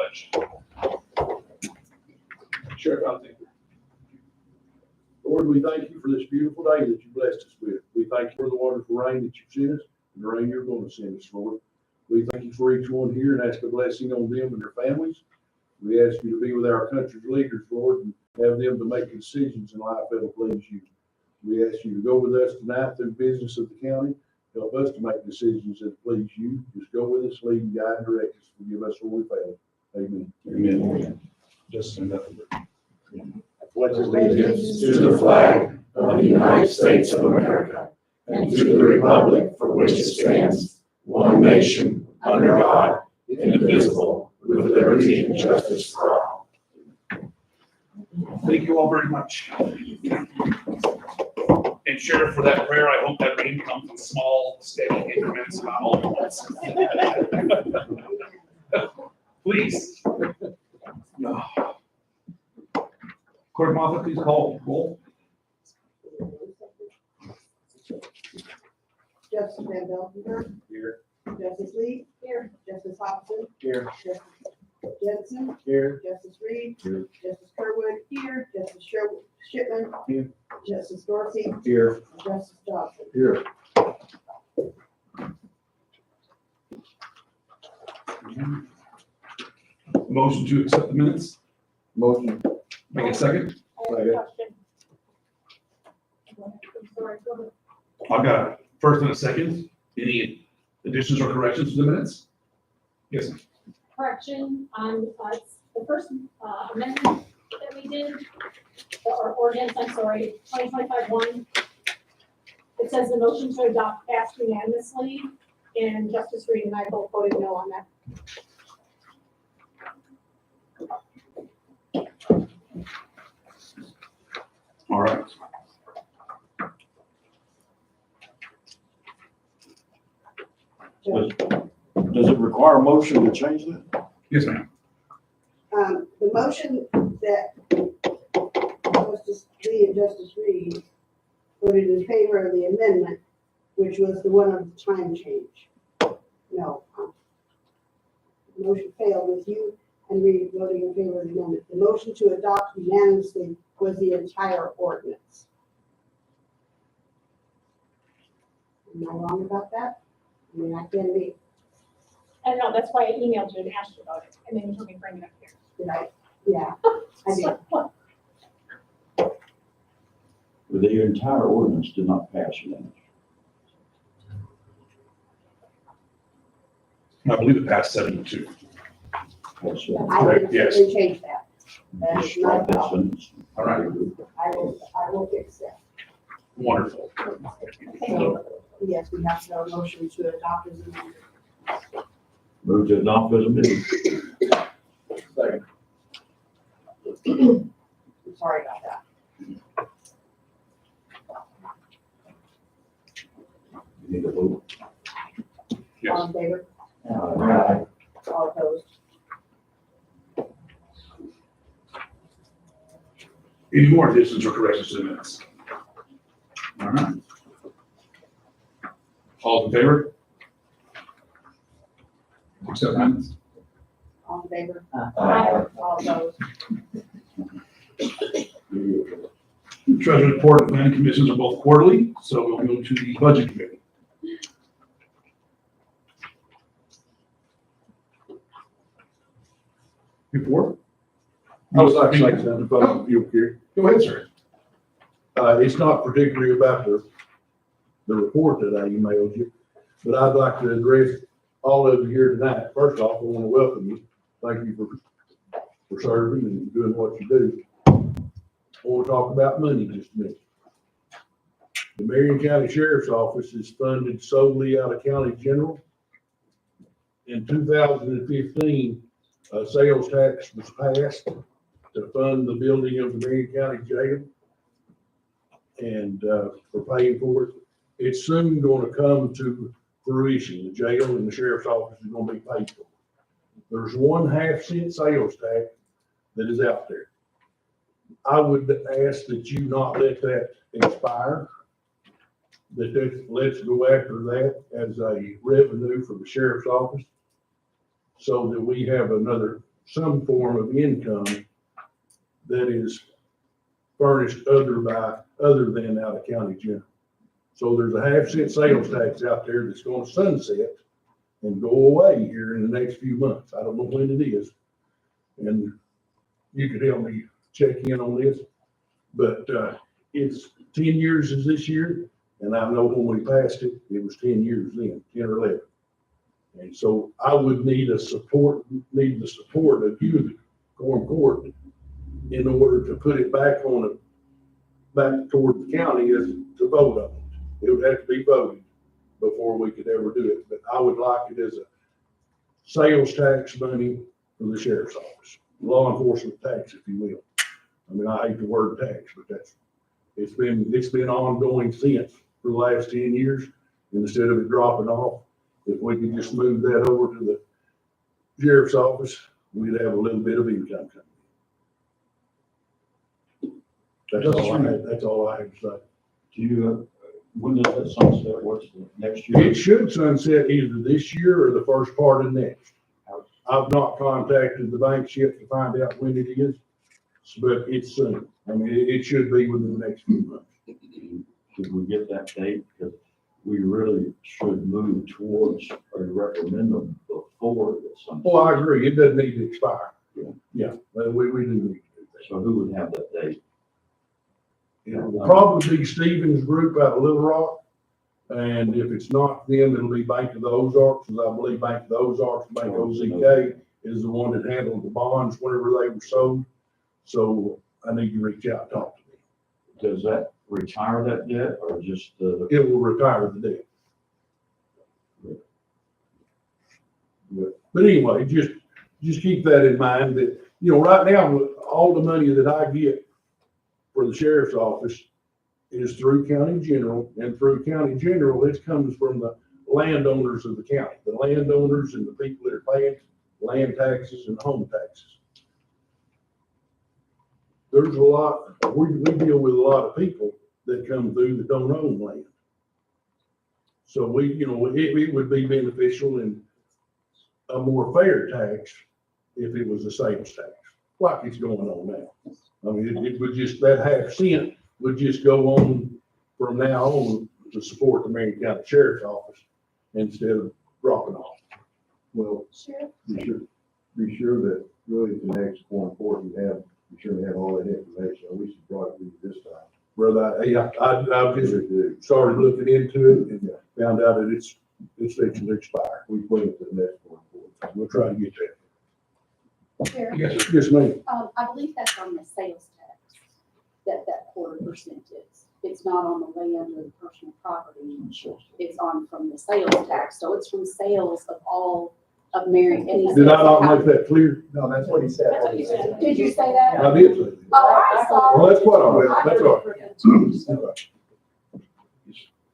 pledge. Sheriff, I'll take it. Lord, we thank you for this beautiful day that you blessed us with. We thank you for the wonderful rain that you've sent us and the rain you're going to send us, Lord. We thank you for each one here and ask a blessing on them and their families. We ask you to be with our country's leaders, Lord, and have them to make decisions in life that will please you. We ask you to go with us tonight through business of the county. Help us to make decisions that please you. Just go with us, lead and guide and direct us. Forgive us where we fail. Amen. Amen. Just enough. Pledge allegiance to the flag of the United States of America and to the republic for which it stands, one nation, under God, indivisible, with liberty and justice for all. Thank you all very much. And Sheriff, for that prayer, I hope that rain comes in small, steady increments, not all at once. Please. Clerk Martha, please call roll. Justice Van Veldenberg. Here. Justice Lee. Here. Justice Hobson. Here. Justice Jensen. Here. Justice Reed. Here. Justice Kerwood. Here. Justice Shipman. Here. Justice Dorsey. Here. And Justice Johnson. Here. Motion to accept the minutes. Motion. Make a second. I have a question. I'm sorry, go ahead. I've got a first and a second. Any additions or corrections to the minutes? Yes. Correction on the first amendment that we did, or ordinance, I'm sorry, 2025-1. It says the motion to adopt passed unanimously, and Justice Reed and I both voted no on that. All right. Does it require a motion to change that? Yes, ma'am. The motion that Justice Lee and Justice Reed voted in favor of the amendment, which was the one of the time change. No. The motion failed with you and Reed voting in favor of the amendment. The motion to adopt unanimously was the entire ordinance. Am I wrong about that? I mean, I can be, I don't know, that's why I emailed you and asked you about it, and then you told me to bring it up here. did I? Yeah, I did. The entire ordinance did not pass unanimously. I believe it passed 7-2. That's I didn't Yes. simply change that. That just is not a strike that problem. sentence. All right. I will fix that. Wonderful. So, yes, we have no motion to adopt as amended. Move to adopt as amended. Second. I'm sorry about that. You need a vote. Yes. All in favor? Aye. All opposed? Any more additions or corrections to the minutes? All right. All in favor? Accept minutes. All in favor? Aye. All opposed? Treasury report and planning commissions are both quarterly, so we'll go to the budget committee. Report? I would like to say something, if you care. Go ahead, sir. It's not particularly about the report that I emailed you, but I'd like to address all of you here tonight. First off, I want to welcome you. Thank you for serving and doing what you do. I want to talk about money just a minute. The Marion County Sheriff's Office is funded solely out of county general. In 2015, sales tax was passed to fund the building of the Marion County Jail. And we're paying for it. It's soon going to come to fruition. The jail and the sheriff's office is going to be paid for. There's 1/2 cent sales tax that is out there. I would ask that you not let that expire. Let's go after that as a revenue for the sheriff's office so that we have another some form of income that is furnished other than out of county general. So there's a 1/2 cent sales tax out there that's gonna sunset and go away here in the next few months. I don't know when it is. And you could help me check in on this, but, it's 10 years is this year. And I know when we passed it, it was 10 years then, 10 or 11. And so I would need the support of you, the Quorum Court, in order to put it back toward the county as to vote on it. It would have to be voted before we could ever do it. But I would like it as a sales tax money for the sheriff's office, law enforcement tax, if you will. I mean, I hate the word tax, but it's been ongoing since for the last 10 years. And instead of it dropping off, if we could just move that over to the sheriff's office, we'd have a little bit of income coming. That's all I have to say. Do you, when does that sunset, what's the next year? It should sunset either this year or the first part of next. I've not contacted the banks yet to find out when it is, but it's soon. I mean, it should be within the next few months. Should we get that date? Because we really should move towards a referendum before the sunset. Well, I agree. It doesn't need to expire. Yeah, but we do need to do that. So who would have that date? It will probably be Stevens Group out of Little Rock. And if it's not them, it'll be Bank of the Ozarks, because I believe Bank of the Ozarks, Bank OZK is the one that handled the bonds whenever they were sold. So I need to reach out and talk to them. Does that retire that debt or just the? It will retire the debt. But anyway, just keep that in mind that, right now, all the money that I get for the sheriff's office is through county general, and through county general, it comes from the landowners of the county, the landowners and the people that are paying land taxes and home taxes. There's a lot, we deal with a lot of people that come through that don't own land. So it would be beneficial and a more fair tax if it was a sales tax, like it's going on now. I mean, it would just, that 1/2 cent would just go on from now on to support the Marion County Sheriff's Office instead of dropping off. Well, Sheriff? be sure that really the next Quorum Court be sure to have all that information. We should probably do this time. Brother, I just started looking into it and found out that it's fixing to expire. We put it to the next Quorum Court. We'll try to get that. Sheriff, Yes, sir. Yes, ma'am. I believe that's on the sales tax, that 1/4% is. It's not on the land or the personal property. It's from the sales tax. So it's from sales of all of Marion. Did I not make that clear? No, that's what he said. That's what you said. Did you say that? I did say that. Oh, I'm sorry. Well, that's what I read. That's all right.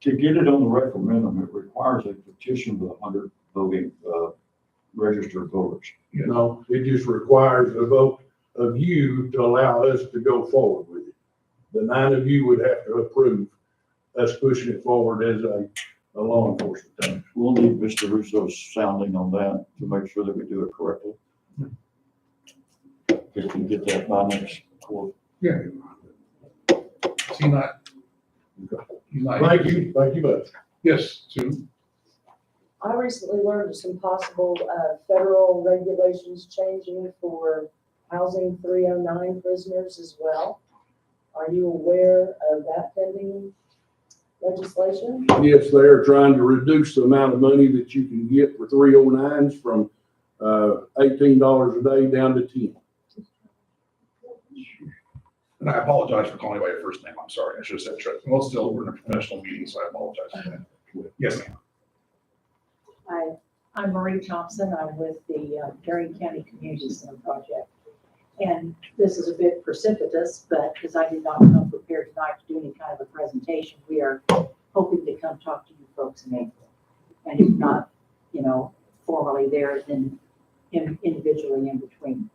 To get it on the referendum, it requires a petition with 100 voting, registered voters. No, it just requires a vote of you to allow us to go forward with it. The 9 of you would have to approve us pushing it forward as a law enforcement tax. We'll need Mr. Russo's sounding on that to make sure that we do it correctly. If we can get that by next quarter. Yeah. Is he not? He's not. Thank you much. Yes, Sue. I recently learned of some possible federal regulations changing for housing 309 prisoners as well. Are you aware of that pending legislation? Yes, they're trying to reduce the amount of money that you can get for 309s from $18 a day down to 10. And I apologize for calling you by your first name. I'm sorry. I should have said Trent. Well, still, we're in a professional meeting, so I apologize for that. Yes, ma'am. Hi, I'm Marie Thompson. I'm with the Marion County Community Center Project. And this is a bit precipitous, but because I did not come prepared tonight to do any kind of a presentation, we are hoping to come talk to you folks in April. And if not, formally there, then individually in between.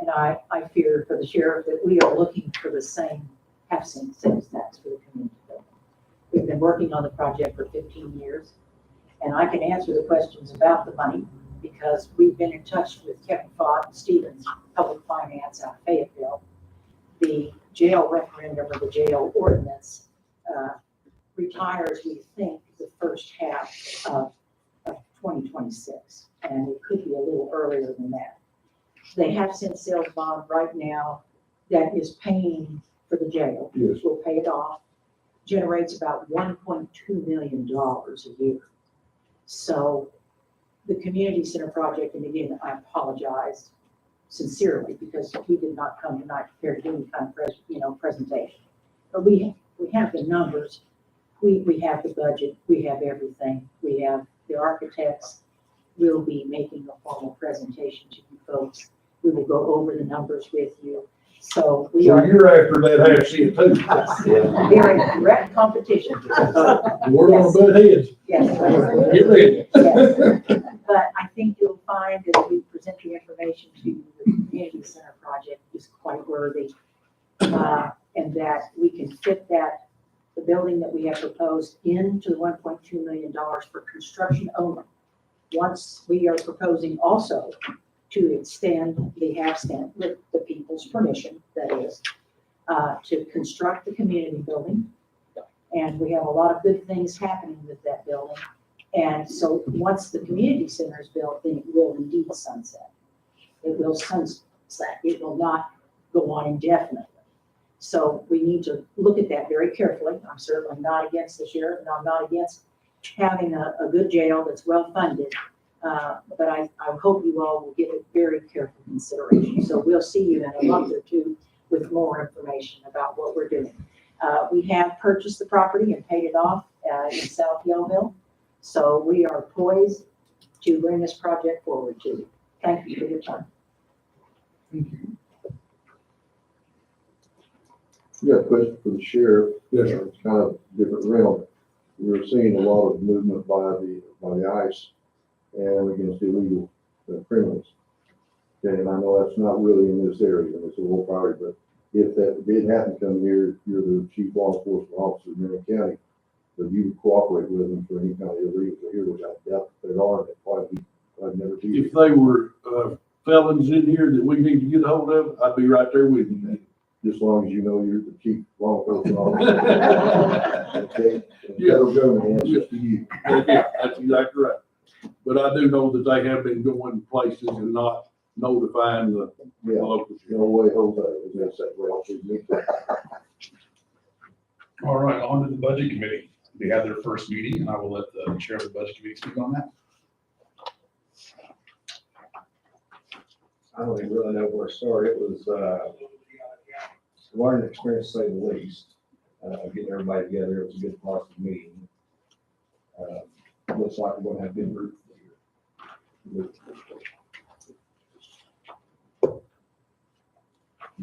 And I fear for the sheriff that we are looking for the same 1/2 cent sales tax for the community building. We've been working on the project for 15 years. And I can answer the questions about the money because we've been in touch with Kevin Fox Scott Stevens, Public Finance out of Fayetteville. The jail referendum or the jail ordinance retires, we think, the first half of 2026, and it could be a little earlier than that. They have sent sales bond right now that is paying for the jail. Yes. We'll pay it off, generates about $1.2 million a year. So the community center project, and again, I apologize sincerely because he did not come tonight prepared to do any kind of presentation. But we have the numbers, we have the budget, we have everything, we have the architects. We'll be making a formal presentation to you folks. We will go over the numbers with you. So we So are you're after that half cent too. we're in direct competition. We're gonna butt heads. Yes. Get ready. Yes. But I think you'll find that we present the information to you, the community center project is quite worthy. And that we can fit that, the building that we have proposed into the $1.2 million for construction only. Once we are proposing also to extend the half-stand with the people's permission, that is, to construct the community building. And we have a lot of good things happening with that building. And so once the community center is built, then it will indeed sunset. It will sunset. It will not go on indefinitely. So we need to look at that very carefully. I'm certainly not against the sheriff, and I'm not against having a good jail that's well funded. But I hope you all will give it very careful consideration. So we'll see you in a month or two with more information about what we're doing. We have purchased the property and paid it off in South Yellville. So we are poised to bring this project forward to you. Thank you for your time. You got a question for the sheriff? Yes, sir. It's kind of different realm. We're seeing a lot of movement by the ICE and against illegal criminals. Okay, and I know that's not really in this area, and it's a low priority, but if that did happen to come here, you're the chief law enforcement officer in Marion County, but you would cooperate with them for any kind of illegal here, which I doubt that there are, that I'd never be. If they were felons in here that we need to get a hold of, I'd be right there with you. Just as long as you know you're the chief law enforcement officer. Okay? And the federal government answers to you. Yeah, that's exactly right. But I do know that they have been going places and not notifying the Yeah, local. no way, Jose, is that say, well, should me. All right, on to the budget committee. They had their first meeting, and I will let the chair of the budget committee speak on that. I don't even really know where to start. It was, a learning experience, to say the least. Getting everybody together, it was a good positive meeting. Looks like we're gonna have a good group here. You're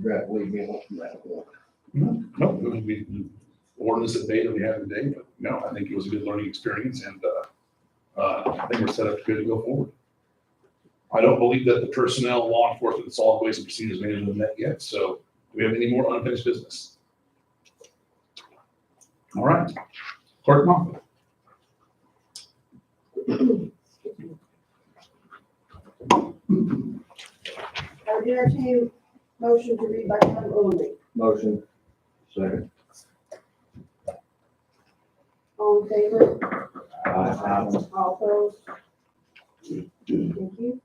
gonna have to leave me alone from that one. No, it was the ordinance debate that we had today, but no, I think it was a good learning experience, and I think we're set up good to go forward. I don't believe that the personnel, law enforcement, and solid waste and procedures management have met yet, so do we have any more unfinished business? All right, Clerk Moffitt. I would entertain motion to read by title only. Motion. Second. All in favor? Aye. All opposed? Thank you.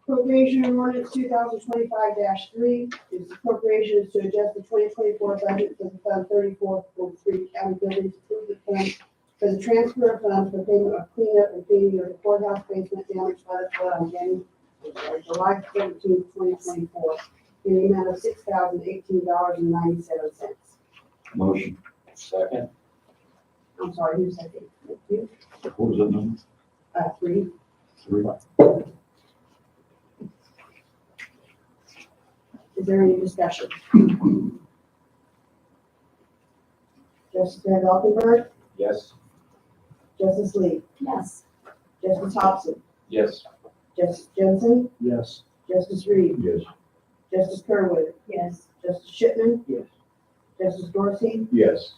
Appropriation ordinance 2025-3 is appropriations to adjust the 2024 budget for the Fund 3443 county buildings improvement fund for the transfer of funds for payment of cleanup and cleaning of the courthouse basement damaged by the flood on July 17, 2024, in the amount of $6,018.97. Motion. Second. I'm sorry, who's second? Thank you. What was that number? 3. 3. Is there any discussion? Justice Van Valkenburg, Yes. Justice Lee, Yes. Justice Hobson, Yes. Justice Jensen, Yes. Justice Reed, Yes. Justice Kerwin, Yes. Justice Shipman, Yes. Justice Dorsey, Yes.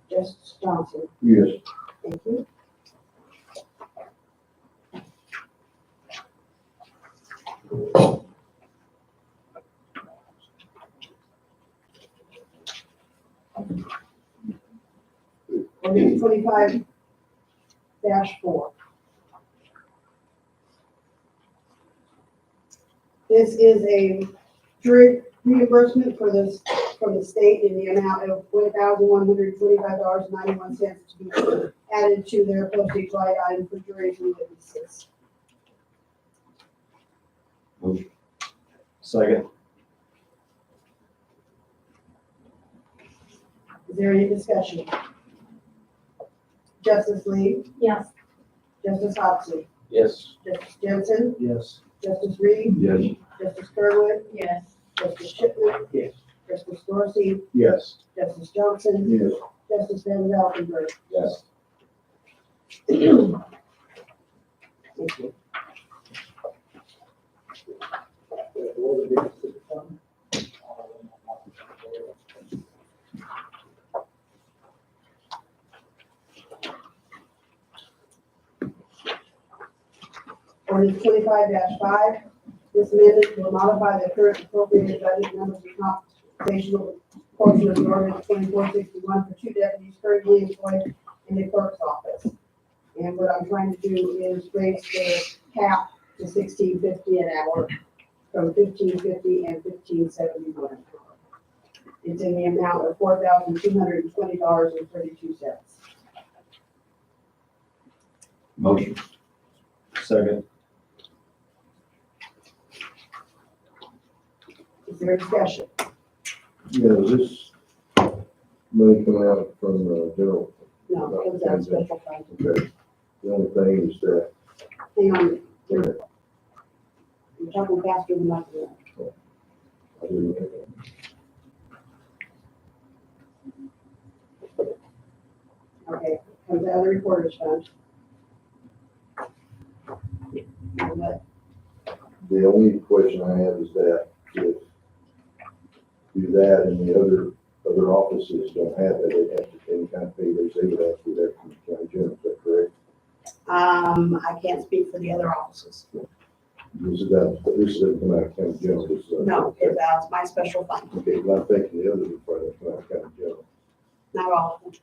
Justice Johnson. Yes. Thank you. Ordinance 25-4. This is a jury reimbursement from the state in the amount of $1,125.91 to be added to their postage line item for juries and witnesses. Second. Is there any discussion? Justice Lee, Yes. Justice Hobson, Yes. Justice Jensen, Yes. Justice Reed, Yes. Justice Kerwin, Yes. Justice Shipman, Yes. Justice Dorsey, Yes. Justice Johnson, Yes. Justice Van Valkenburg. Yes. Thank you. Ordinance 25-5, this amendment will modify the current appropriated budget numbers and computational portion of the ordinance 2461 for 2 deputies currently employed in the clerk's office. And what I'm trying to do is raise the cap to $16.50 an hour from $15.50 and $15.71 an hour. It's in the amount of $4,220.32. Motion. Second. Is there discussion? Yeah, is this money coming out from the general? No, it comes out of special fund. Okay. The only thing is that, Hang on, you're talking faster than I can. I didn't, Okay, comes out of the recorder's fund. And what, the only question I have is that if do that and the other offices don't have that, they have to any kind of pay raise, they would have to do that from the county general, is that correct? I can't speak for the other offices. This doesn't come out of county general, this is. No, it's out of my special fund, Okay, well, I'm thinking the others are probably come out of county general. not all of them.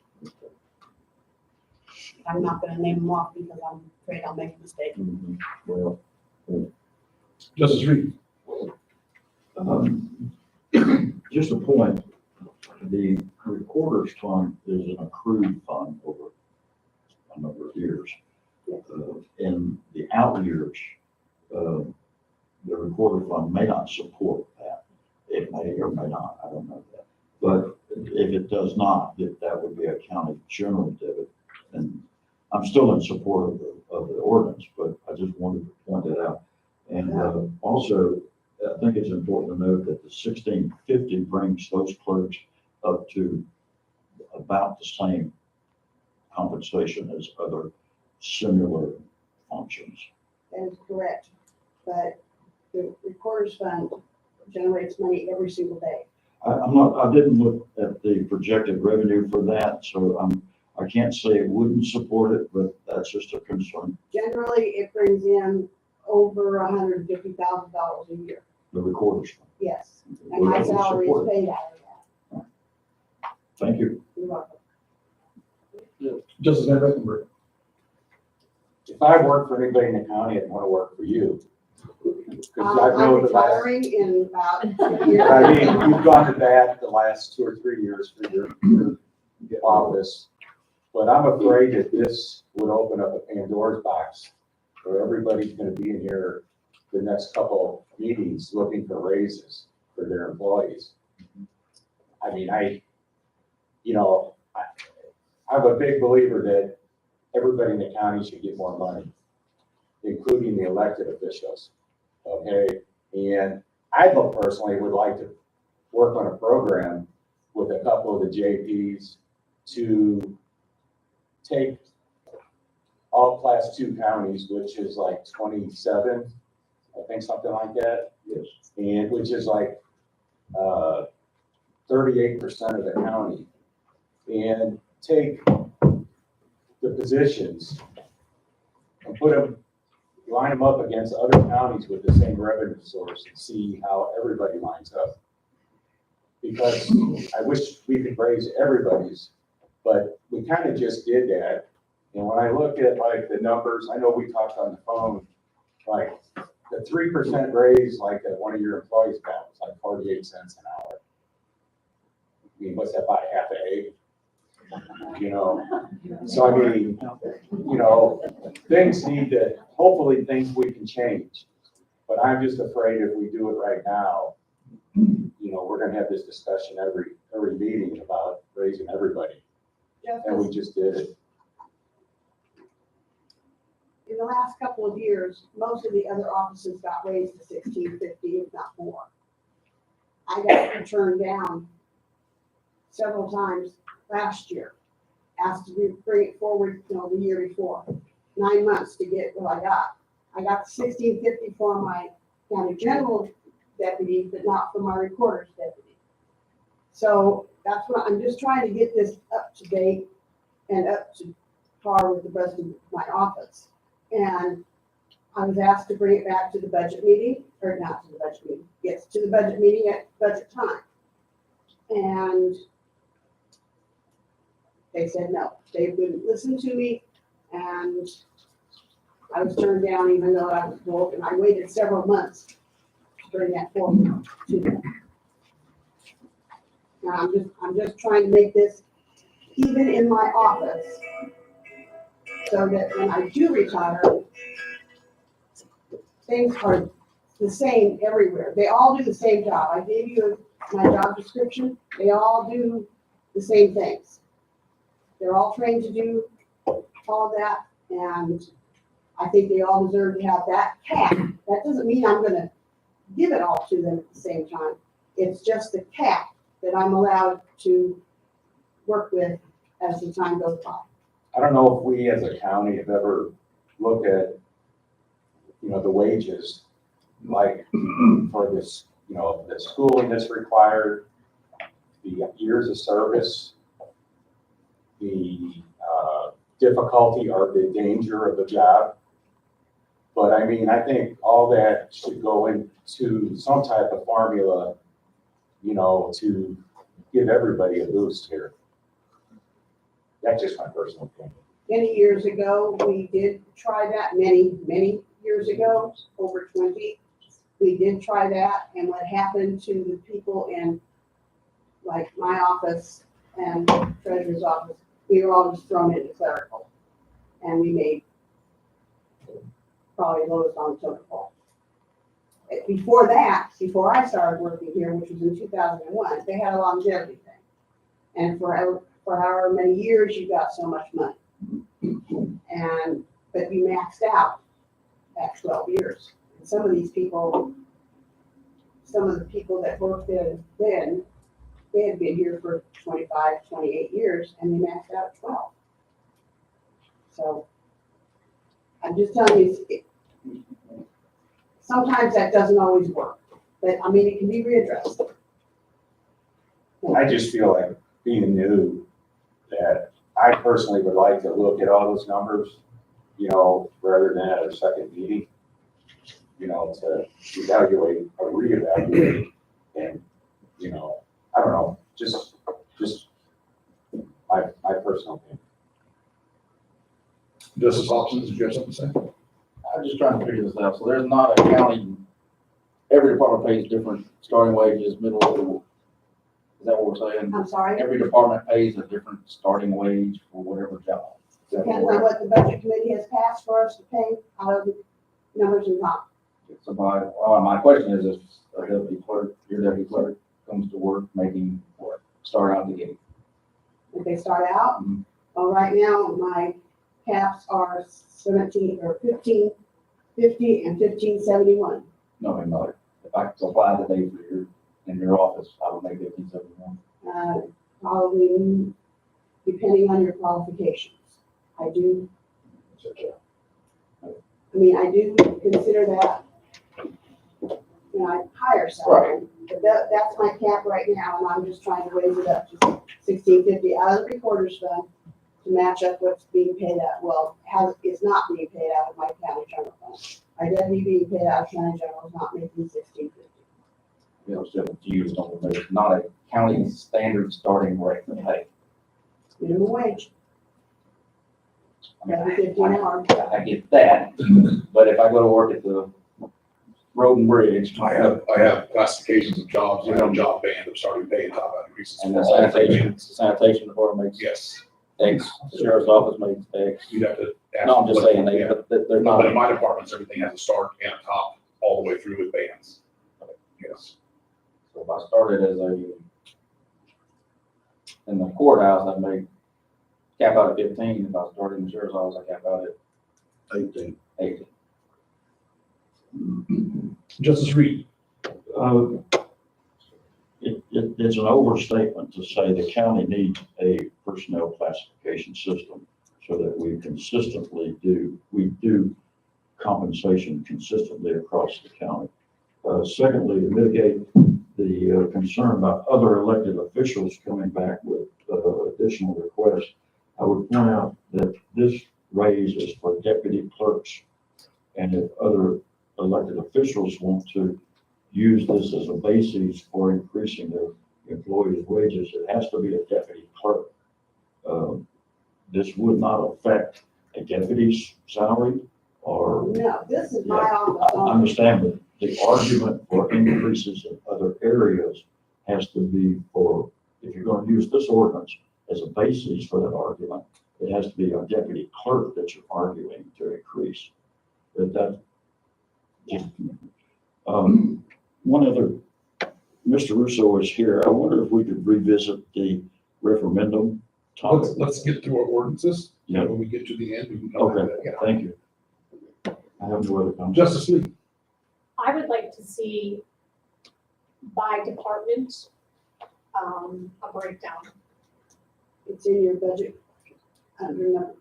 I'm not gonna name them off because I'm afraid I'll make a mistake. Well, Justice Reed. Just a point, the recorder's fund is an accrued fund over a number of years. In the out years, the recorder fund may not support that. It may or may not, I don't know that. But if it does not, that would be a county general debit. And I'm still in support of the ordinance, but I just wanted to point that out. And also, I think it's important to note that the $16.50 brings those clerks up to about the same compensation as other similar functions. That is correct, but the recorder's fund generates money every single day. I didn't look at the projected revenue for that, so I can't say it wouldn't support it, but that's just a concern. Generally, it brings in over $150,000 a year, The recorder's fund. yes. And Well, my that would salary is support it. paid out of that. Thank you. You're welcome. Justice Van Valkenburg. If I worked for anybody in the county, I'd want to work for you. Because I I'm know the last, retiring in about 2 years. I mean, you've gone to bat the last 2 or 3 years for your office. But I'm afraid that this would open up a Pandora's box where everybody's gonna be in here the next couple meetings looking for raises for their employees. I mean, I'm a big believer that everybody in the county should get more money, including the elected officials, okay? And I personally would like to work on a program with a couple of the JPs to take all class 2 counties, which is like 27, I think something like that. Yes. And which is like 38% of the county. And take the positions and line them up against other counties with the same revenue source and see how everybody lines up. Because I wish we could raise everybody's, But we kind of just did that. And when I look at like the numbers, I know we talked on the phone, like the 3% raise, like that one of your employees got was like 48 cents an hour. I mean, what's that, about half an egg? You know, so I mean, you know, things need to, hopefully things we can change. But I'm just afraid if we do it right now, you know, we're gonna have this discussion every meeting about raising everybody. And we just did it. In the last couple of years, most of the other offices got raised to $16.50, if not more. I got turned down several times last year, asked to bring it forward, you know, the year before, 9 months to get what I got. I got $16.50 for my county general deputy, but not for my recorder's deputy. So that's what, I'm just trying to get this up to date and up to par with the rest of my office. And I was asked to bring it back to the budget meeting, or not to the budget meeting, yes, to the budget meeting at budget time. And they said no, they wouldn't listen to me, and I was turned down even though I was broke, and I waited several months to bring that forward to them. Now, I'm just trying to make this even in my office, so that when I do retire, things are the same everywhere. They all do the same job. I gave you my job description. They all do the same things. They're all trained to do all of that, and I think they all deserve to have that cap. That doesn't mean I'm gonna give it all to them at the same time. It's just the cap that I'm allowed to work with as the time goes by. I don't know if we as a county have ever looked at, you know, the wages, like for this, you know, the schooling that's required, the years of service, the difficulty or the danger of the job. But I mean, I think all that should go into some type of formula, you know, to give everybody a boost here. That's just my personal opinion. Many years ago, we did try that, many years ago, over 20. We did try that, and what happened to the people in, like, my office and treasurer's office, we were all just thrown into clerical. And we made probably lowest on the totem pole. Before that, before I started working here, which was in 2001, they had a longevity thing. And for however many years, you got so much money. But you maxed out at 12 years. And some of these people, some of the people that worked there then, they had been here for 25, 28 years, and they maxed out at 12. So I'm just telling you, sometimes that doesn't always work, but I mean, it can be readdressed. I just feel like being new, that I personally would like to look at all those numbers, you know, rather than at a second meeting, you know, to evaluate or reevaluate, and, you know, I don't know, just my personal opinion. Justice Hobson, did you have something to say? I'm just trying to figure this out. So there's not a county, every department pays different starting wages, middle level. Is that what we're saying? I'm sorry, Every department pays a different starting wage for whatever job. Is that depends what on what the budget committee has passed for us to pay out of the numbers and top. So my question is, if a deputy clerk, your deputy clerk comes to work making what, start out the gate? If they start out, Mhm. well, right now, my caps are 17 or 1550 and 1571. No, I mean, like, if I apply today for in your office, I would make 1571. Probably depending on your qualifications. I do, I do consider that, you know, I hire someone. But that's my cap right now, and I'm just trying to raise it up to 1650 out of the recorder's fund to match up what's being paid out. Well, is not being paid out of my county general fund. My deputy being paid out of county general is not making 1650. You know, so it's used on, but it's not a county standard starting rate to pay. minimum wage, I mean, $7.50 an hour. I get that, but if I go to work at the road and bridge. I have classifications of jobs, you know, job band of starting pay and top increases. And for the all sanitation department makes Yes, X, the sheriff's office makes X. you'd have to ask. No, I'm just saying, Yeah. they're No, but in not, my departments, everything has a start and a top, all the way through with bands. Yes. so if I started in the courthouse, I'd cap out at 15. If I started in the sheriff's office, I cap out at 18. 18. Justice Reed. It's an overstatement to say the county needs a personnel classification system so that we do compensation consistently across the county. Secondly, to mitigate the concern about other elected officials coming back with additional requests, I would point out that this raise is for deputy clerks. And if other elected officials want to use this as a basis for increasing their employees' wages, it has to be a deputy clerk. This would not affect a deputy's salary or. No, this is my Yeah, office. I understand, but the argument for increases in other areas has to be for, if you're going to use this ordinance as a basis for that argument, it has to be a deputy clerk that you're arguing to increase. One other, Mr. Russo is here. I wonder if we could revisit the referendum topic. Let's get through our ordinances. Yeah. When we get to the end, we can come back to Okay, that. Yeah. thank you. I have no other comments. Justice Lee. I would like to see by department, a breakdown. It's in your budget. Under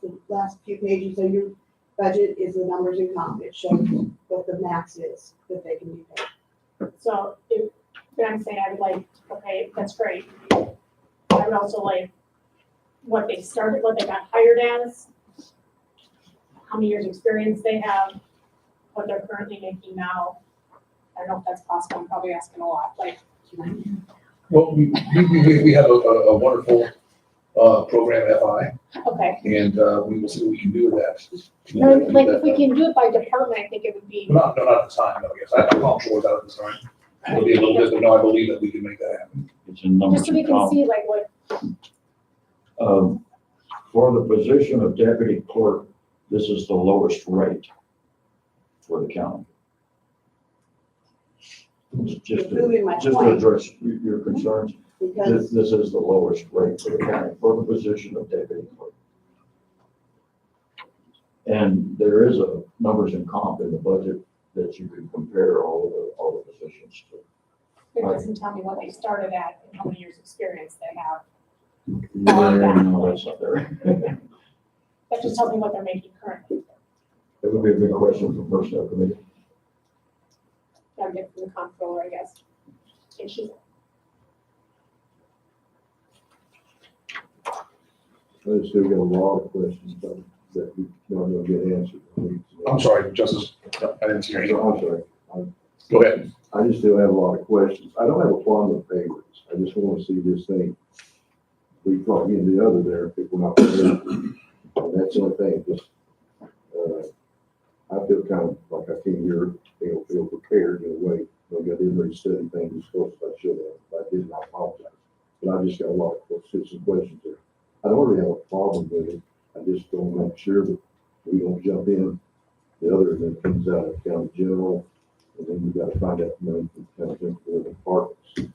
the last few pages of your budget is the numbers in comp. It shows what the max is that they can be paid. So if, then I'm saying I would like, okay, that's great. I would also like what they started, what they got hired as, how many years' experience they have, what they're currently making now. I don't know if that's possible. I'm probably asking a lot, like, Well, we have a wonderful program at FI, okay. and we will see what we can do with that. No, like if we can do it by department, I think it would be, Not at the time, no, yes, I'm comfortable with that at this time. It'll be a little bit, but no, I believe that we can make that happen. It's in numbers just so we and can columns. see like what, For the position of deputy clerk, this is the lowest rate for the county. Just Proving my to point. address your concerns, Because this is the lowest rate for the county for the position of deputy clerk. And there is a numbers and comp in the budget that you can compare all the positions to. it doesn't tell me what they started at and how many years' experience they have. No, that's not there. That just tells me what they're making currently. That would be a big question for personnel committee. That would get from the comptroller, I guess. And she, I still got a lot of questions that we don't know get answered. I'm sorry, Justice, I didn't see your hand. I'm sorry. Go ahead. I just still have a lot of questions. I don't have a problem with pay raise. I just want to see this thing. We talk in the other there, if we're not. And that's the only thing, just, I feel kind of like I came here, feel prepared in a way. Maybe I didn't really study things as close as I should have. If I did, I apologize. But I just got a lot of citizen questions there. I don't really have a problem with it. I just don't make sure that we don't jump in the other that comes out of county general. And then we got to find out money from county general for the departments.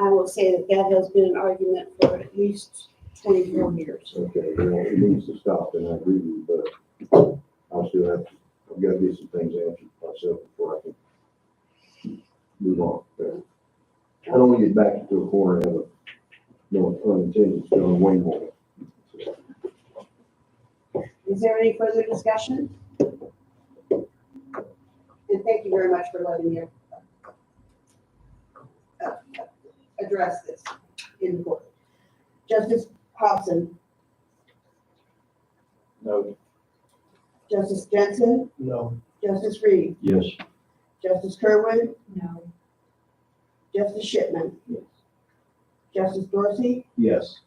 I will say that has been an argument for at least 24 years. Okay, well, it needs to stop, and I agree with you, but I still have, I've got to get some things answered myself before I can move on. But I don't want to get back into a corner and have a, no unintended, going way more. Is there any further discussion? And thank you very much for letting me address this in court. Justice Hobson, no, Justice Jensen, No. Justice Reed, Yes. Justice Kerwin, No. Justice Shipman, Yes. Justice Dorsey, Yes.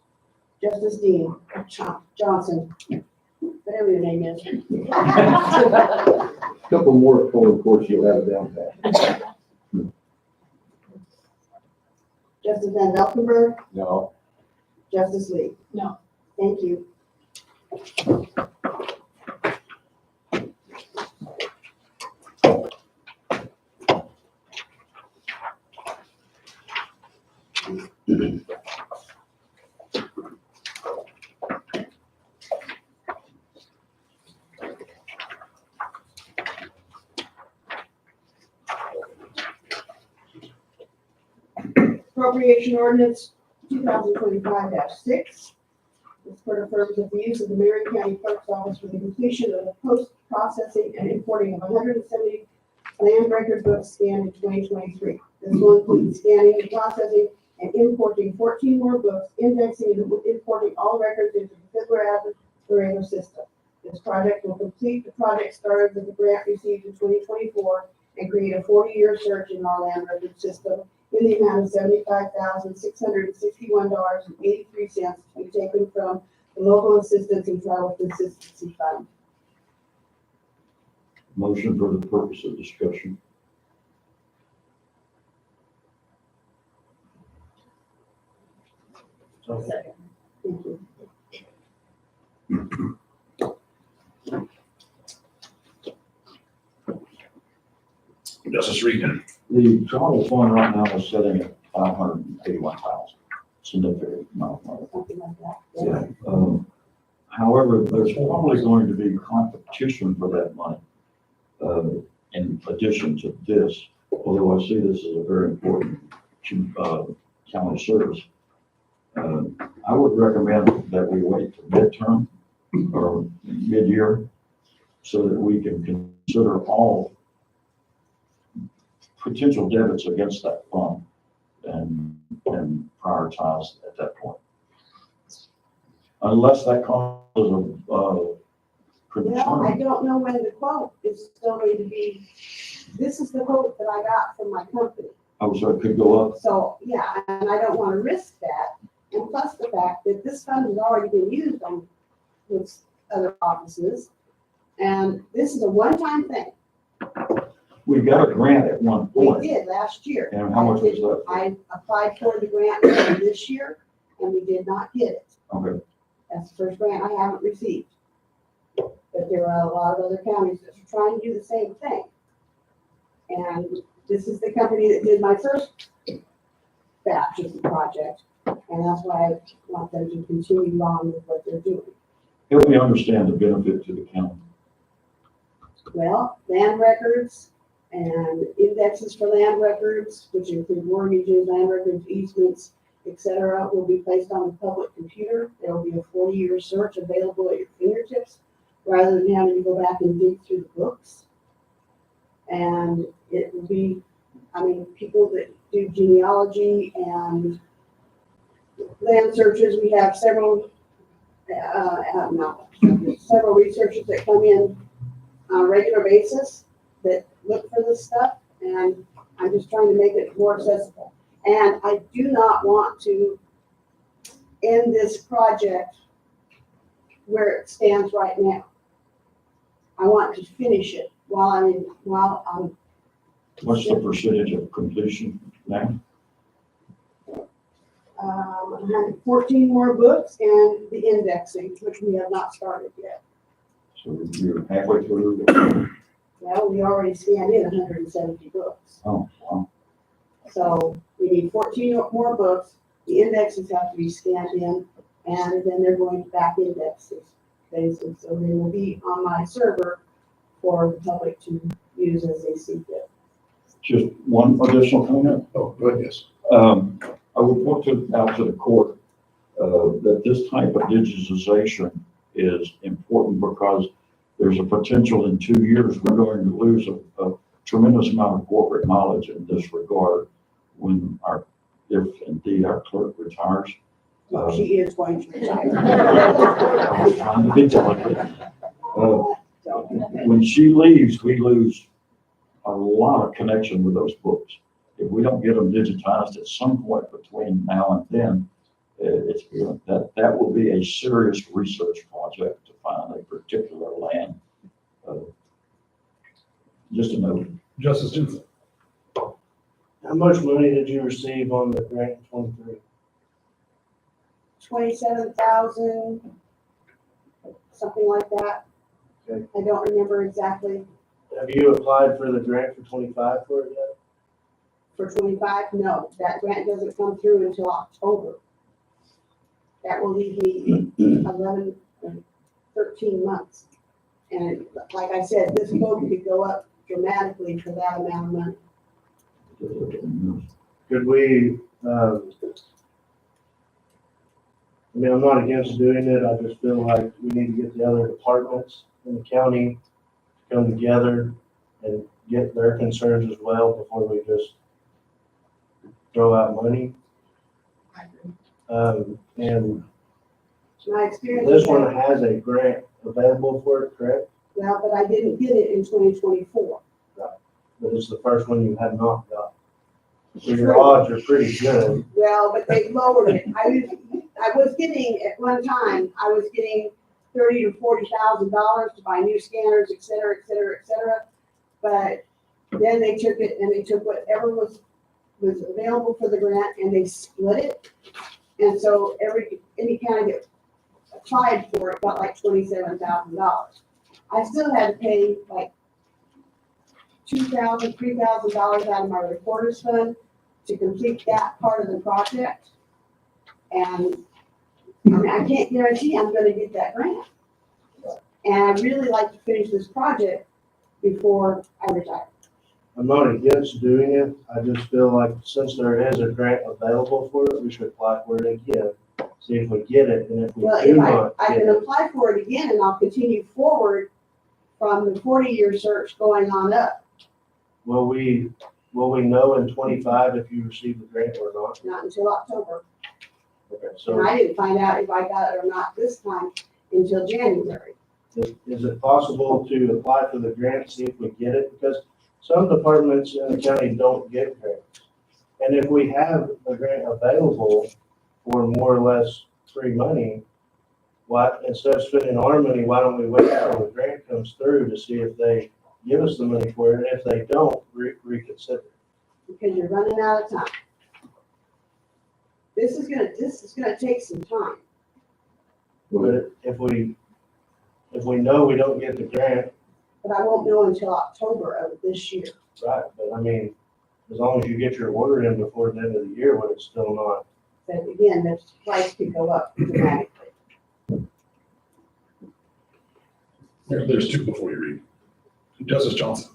Justice Dean Johnson, whatever your name is. Couple more full reports, you'll have it down pat. Justice Van Valkenburg, No. Justice Lee. No. Thank you. Appropriation ordinance 2025-6. It's for the purpose of the use of the Marion County Clerk's Office for the completion of the post-processing and importing of 170 land record books scanned in 2023. This will include scanning and processing and importing 14 more books, indexing and importing all records into the Fiddler system. This project will complete the project started with the grant received in 2024 and create a 40-year search in our land record system in the amount of $75,661.83 to be taken from the Local Assistance and Travel Consistency Fund. Motion for the purpose of discussion. Second. Thank you. Justice Regan. The travel fund right now is sitting at 581,000, significant amount of money. Something like that. Yeah. However, there's probably going to be competition for that money, in addition to this, although I see this as a very important, county service. I would recommend that we wait till midterm or mid-year so that we can consider all potential debits against that fund and prioritize at that point. Unless that causes a Well, I concern. don't know when the quote is still going to be. This is the quote that I got from my company. Oh, so it could go up. So, yeah, and I don't want to risk that. And plus the fact that this fund has already been used on with other offices. And this is a one-time thing. We got a grant at one We point. did last year. And how much was that? I applied for the grant this year and we did not get it. Okay. That's the first grant I haven't received. But there are a lot of other counties that are trying to do the same thing. And this is the company that did my first batch of the project. And that's why I want them to continue on with what they're doing. Help me understand the benefit to the county. Well, land records and indexes for land records, which include mortgages, land records, easements, etc., will be placed on the public computer. There will be a 40-year search available at your fingertips rather than having to go back and dig through the books. And it will be, I mean, people that do genealogy and land searches, we have several researchers that come in on a regular basis that look for this stuff, and I'm just trying to make it more accessible. And I do not want to end this project where it stands right now. I want to finish it while I'm What's the percentage of completion now? 14 more books and the indexing, which we have not started yet. So you're halfway through. Well, we already scanned in 170 books. Oh, wow. So we need 14 more books. The indexes have to be scanned in, and then they're going to back indexes. Basically, so they will be on my server for the public to use as they see fit. Just one additional comment. Oh, go ahead, yes. I would point out to the court that this type of digitization is important because there's a potential in 2 years we're going to lose a tremendous amount of corporate knowledge in this regard when if indeed our clerk retires. She is going to retire. I'm trying to be delicate. When she leaves, we lose a lot of connection with those books. If we don't get them digitized at some point between now and then, It's, that will be a serious research project to find a particular land. Just a note. Justice Jensen. How much money did you receive on the grant in 23? 27,000, something like that. Okay. I don't remember exactly. Have you applied for the grant for 25 for it yet? For 25, no, that grant doesn't come through until October. That will leave me 11, 13 months. And like I said, this quote could go up dramatically for that amount of money. Could we, I mean, I'm not against doing it, I just feel like we need to get the other departments in the county to come together and get their concerns as well before we just throw out money. And My experience. this one has a grant available for it, correct? Well, but I didn't get it in 2024. But it's the first one you have not got. So your odds are pretty good. Well, but they lowered it. I was getting, at one time, I was getting $30,000 to $40,000 to buy new scanners, et cetera, et cetera, et cetera. But then they took it and they took whatever was available for the grant and they split it. And so any county that applied for it got like $27,000. I still had to pay like $2,000, $3,000 out of my recorder's fund to complete that part of the project. And I mean, I can't guarantee I'm gonna get that grant. And I'd really like to finish this project before I retire. I'm not against doing it, I just feel like since there is a grant available for it, we should apply for it again. See if we get it, and if we Well, do if not I get can it, apply for it again and I'll continue forward from the 40-year search going on up, will we know in 25 if you receive the grant or not? not until October. Okay, And so I didn't find out if I got it or not this time until January. is it possible to apply for the grant, see if we get it? Because some departments in the county don't get grants. And if we have a grant available for more or less free money, why, instead of spending our money, why don't we wait until the grant comes through to see if they give us the money for it? And if they don't, reconsider. Because you're running out of time. This is gonna take some time. But if we know we don't get the grant, But I won't know until October of this year. right, but I mean, as long as you get your order in before the end of the year, when it's still not. But again, the price could go up dramatically. There's two before you read. Justice Johnson.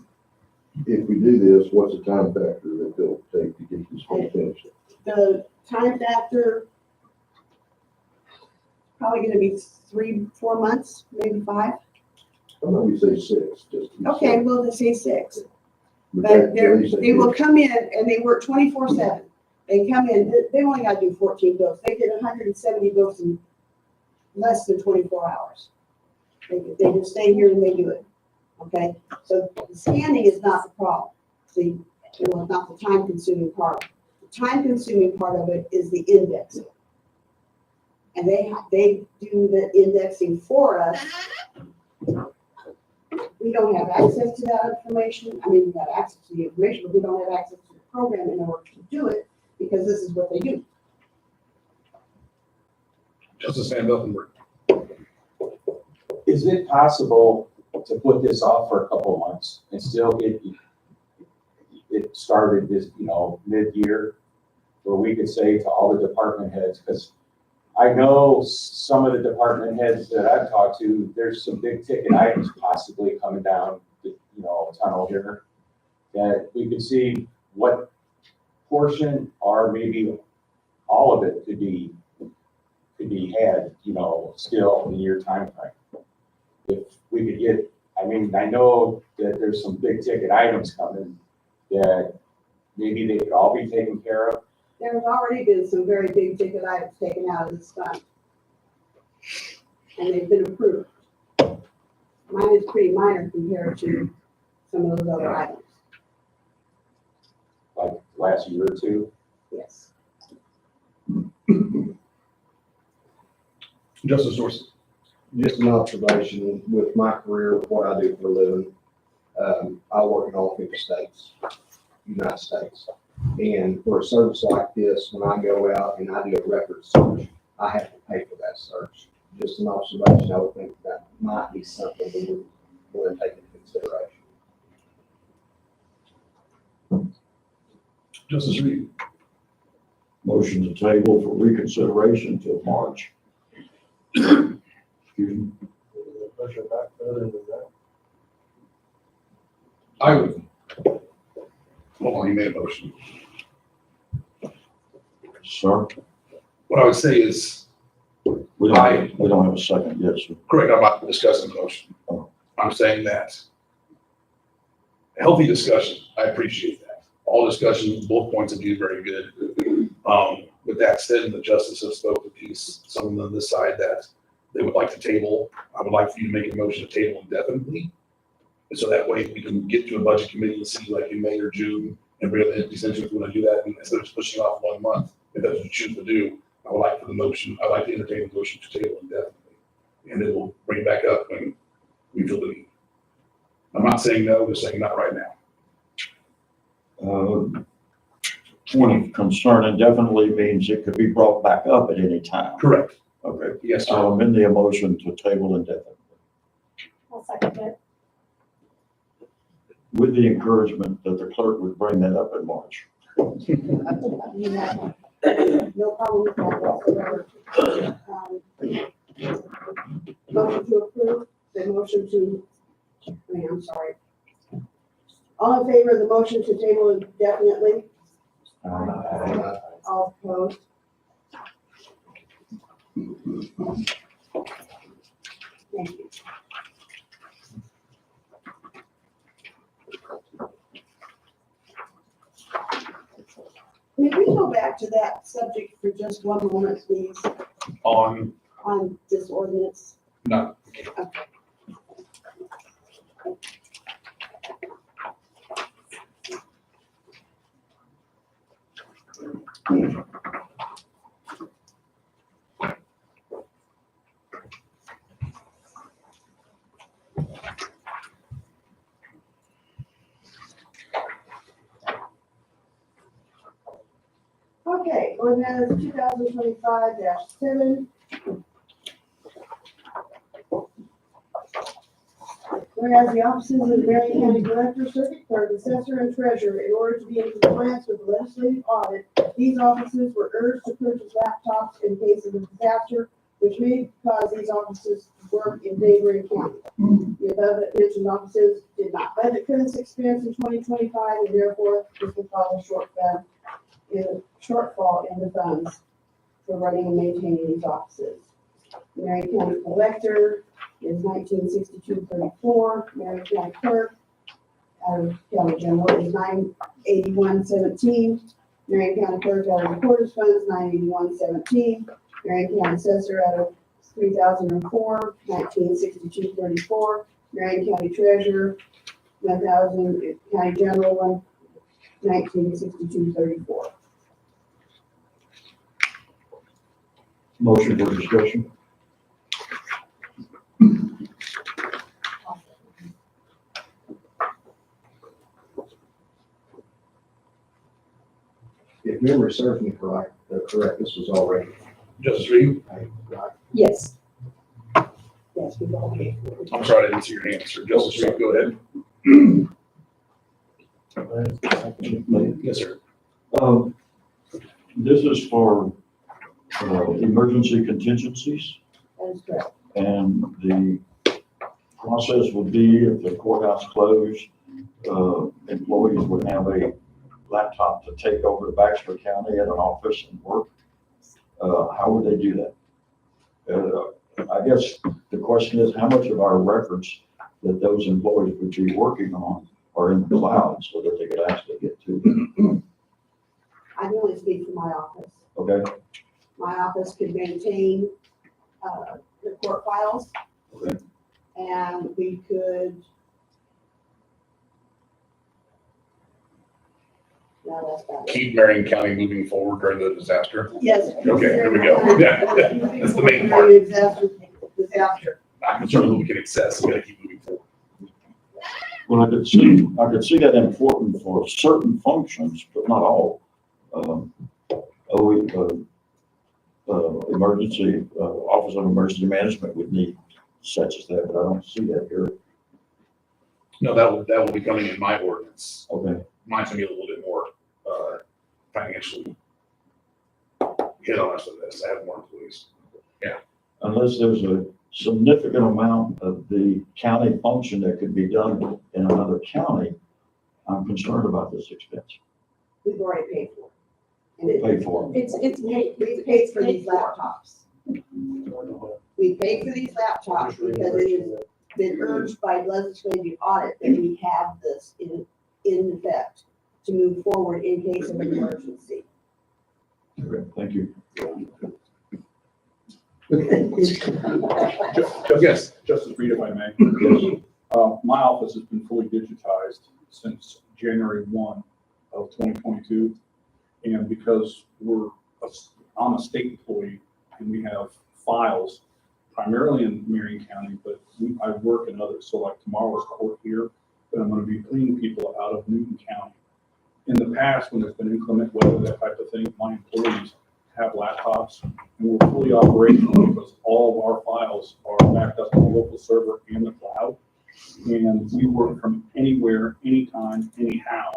If we do this, what's the time factor that they'll take to get this whole finished? The time factor, probably gonna be 3-4 months, maybe 5. How about we say 6, just. to be Okay, safe. we'll just say 6. But But that- at least they will come in and they work 24/7. They come in, they only gotta do 14 books. They did 170 books in less than 24 hours. They just stay here and they do it, okay? So the scanning is not the problem. It's not the time consuming part. The time consuming part of it is the indexing. And they do the indexing for us. We don't have access to that information. I mean, we have access to the information, but we don't have access to the program in order to do it because this is what they do. Justice Van Beltenberg. Is it possible to put this off for a couple of months and still get it started this, mid-year? Where we could say to all the department heads, because I know some of the department heads that I've talked to, there's some big ticket items possibly coming down the, tunnel here. That we could see what portion or maybe all of it could be had, still in your time frame. If we could get, I know that there's some big ticket items coming that maybe they could all be taken care of. There's already been some very big ticket items taken out of this fund. And they've been approved. Mine is pretty minor compared to some of those other items, Like last year or two. yes. Justice Dorsey. Just an observation with my career, what I do for a living. I work in all 50 states, United States. And for a service like this, when I go out and I do a record search, I have to pay for that search. Just an observation, I would think that might be something we would want to take into consideration. Justice Reed. Motion to table for reconsideration till March. Excuse me. Push it back further than that. I would. Hold on, you made a motion. Sir, What I would say is, we don't have a second yet, sir. correct, I'm not discussing the motion. I'm saying that healthy discussion, I appreciate that. All discussion, both points of view, very good. With that said, the justice have spoke the piece, someone on this side that they would like to table. I would like for you to make a motion to table indefinitely. And so that way we can get to a budget committee and see like in May or June and really essentially if we want to do that and instead of just pushing it off 1 month, if that's what you choose to do, I would like for the motion, I'd like to entertain the motion to table indefinitely. And then we'll bring it back up when we feel the need. I'm not saying no, just saying not right now. Point of concern indefinitely means it could be brought back up at any time. Correct. Okay. Yes, sir. So I'm in the motion to table indefinitely I'll second that. with the encouragement that the clerk would bring that up in March. No problem with that whatsoever. Motion to approve, the motion to, I'm sorry. All in favor of the motion to table indefinitely? All opposed? Thank you. May we go back to that subject for just 1 moment, please, On, on this ordinance? no, Okay. Okay, ordinance 2025-7. Whereas the offices of the Marion County Director, Circuit Clerk, Assessor, and Treasurer, in order to be in compliance with the legislative audit, these offices were urged to purchase laptops in case of a disaster, which may cause these offices to work in neighboring counties. The above mentioned offices did not budget for this expense in 2025, and therefore this will cause a shortfall in the funds for running and maintaining these offices. Marion County Collector is 1962.34. Marion County Clerk out of County General is 981.17. Marion County Clerk out of Recorder's Funds 981.17. Marion County Assessor out of 3004, 1962.34. Marion County Treasurer 1000. County General 1962.34. Motion for discussion. If memory serves me correct, this was already. Justice Reed, Yes. Yes, we've all paid. I'm sorry, I didn't see your hand, sir. Justice Reed, go ahead. Yes, sir. This is for emergency contingencies, That is correct. and the process would be if the courthouse closed, employees would have a laptop to take over to Baxter County at an office and work. How would they do that? I guess the question is how much of our records that those employees would be working on are in the cloud so that they could actually get to them? I can only speak for my office. Okay, My office could maintain the court files. Okay. And we could Now that's about it. Keep Marion County moving forward during the disaster. Yes. Okay, there we go. Yeah, that's the main part. Disaster. I'm concerned that we can access, we gotta keep moving forward. Well, I could see that important for certain functions, but not all. Emergency, Office of Emergency Management would need such as that, but I don't see that here. No, that will be coming in my ordinance. Okay. Mine's gonna be a little bit more, financially hit on us with this. I have more employees. Unless there's a significant amount of the county function that could be done in another county, I'm concerned about this expense. We've already paid for it. And it- Paid for. We paid for these laptops. We paid for these laptops because it has been urged by legislative audit that we have this in effect to move forward in case of an emergency. Okay, thank you. Yes. Justice Reed, if I may. My office has been fully digitized since January 1 of 2022. And because I'm a state employee and we have files primarily in Marion County, but I work in others. So like tomorrow's court here, but I'm going to be cleaning people out of Newton County. In the past, when there's been inclement weather, that type of thing, my employees have laptops and we're fully operational because all of our files are backed up on the local server and the cloud. And we work from anywhere, anytime, anyhow.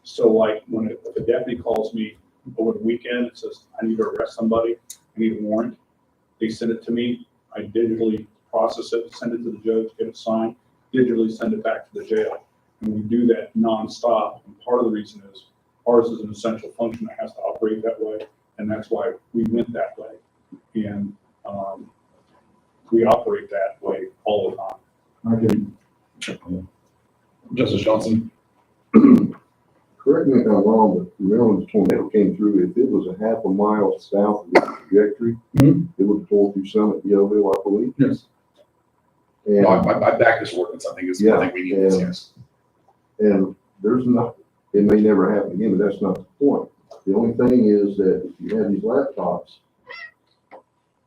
So like if a deputy calls me over the weekend, it says, I need to arrest somebody, I need a warrant, they send it to me, I digitally process it, send it to the judge, get it signed, digitally send it back to the jail. And we do that nonstop. And part of the reason is ours is an essential function that has to operate that way. And that's why we went that way. And we operate that way all the time. I can. Justice Johnson. Correct me if I'm wrong, but Maryland's tornado came through, if it was a half a mile south of the trajectory, it would have tore through Summit, Yeovil, I believe. Yes. And, I back this ordinance. I think I think we need this, yes. and there's not, it may never happen again, but that's not the point. The only thing is that if you have these laptops,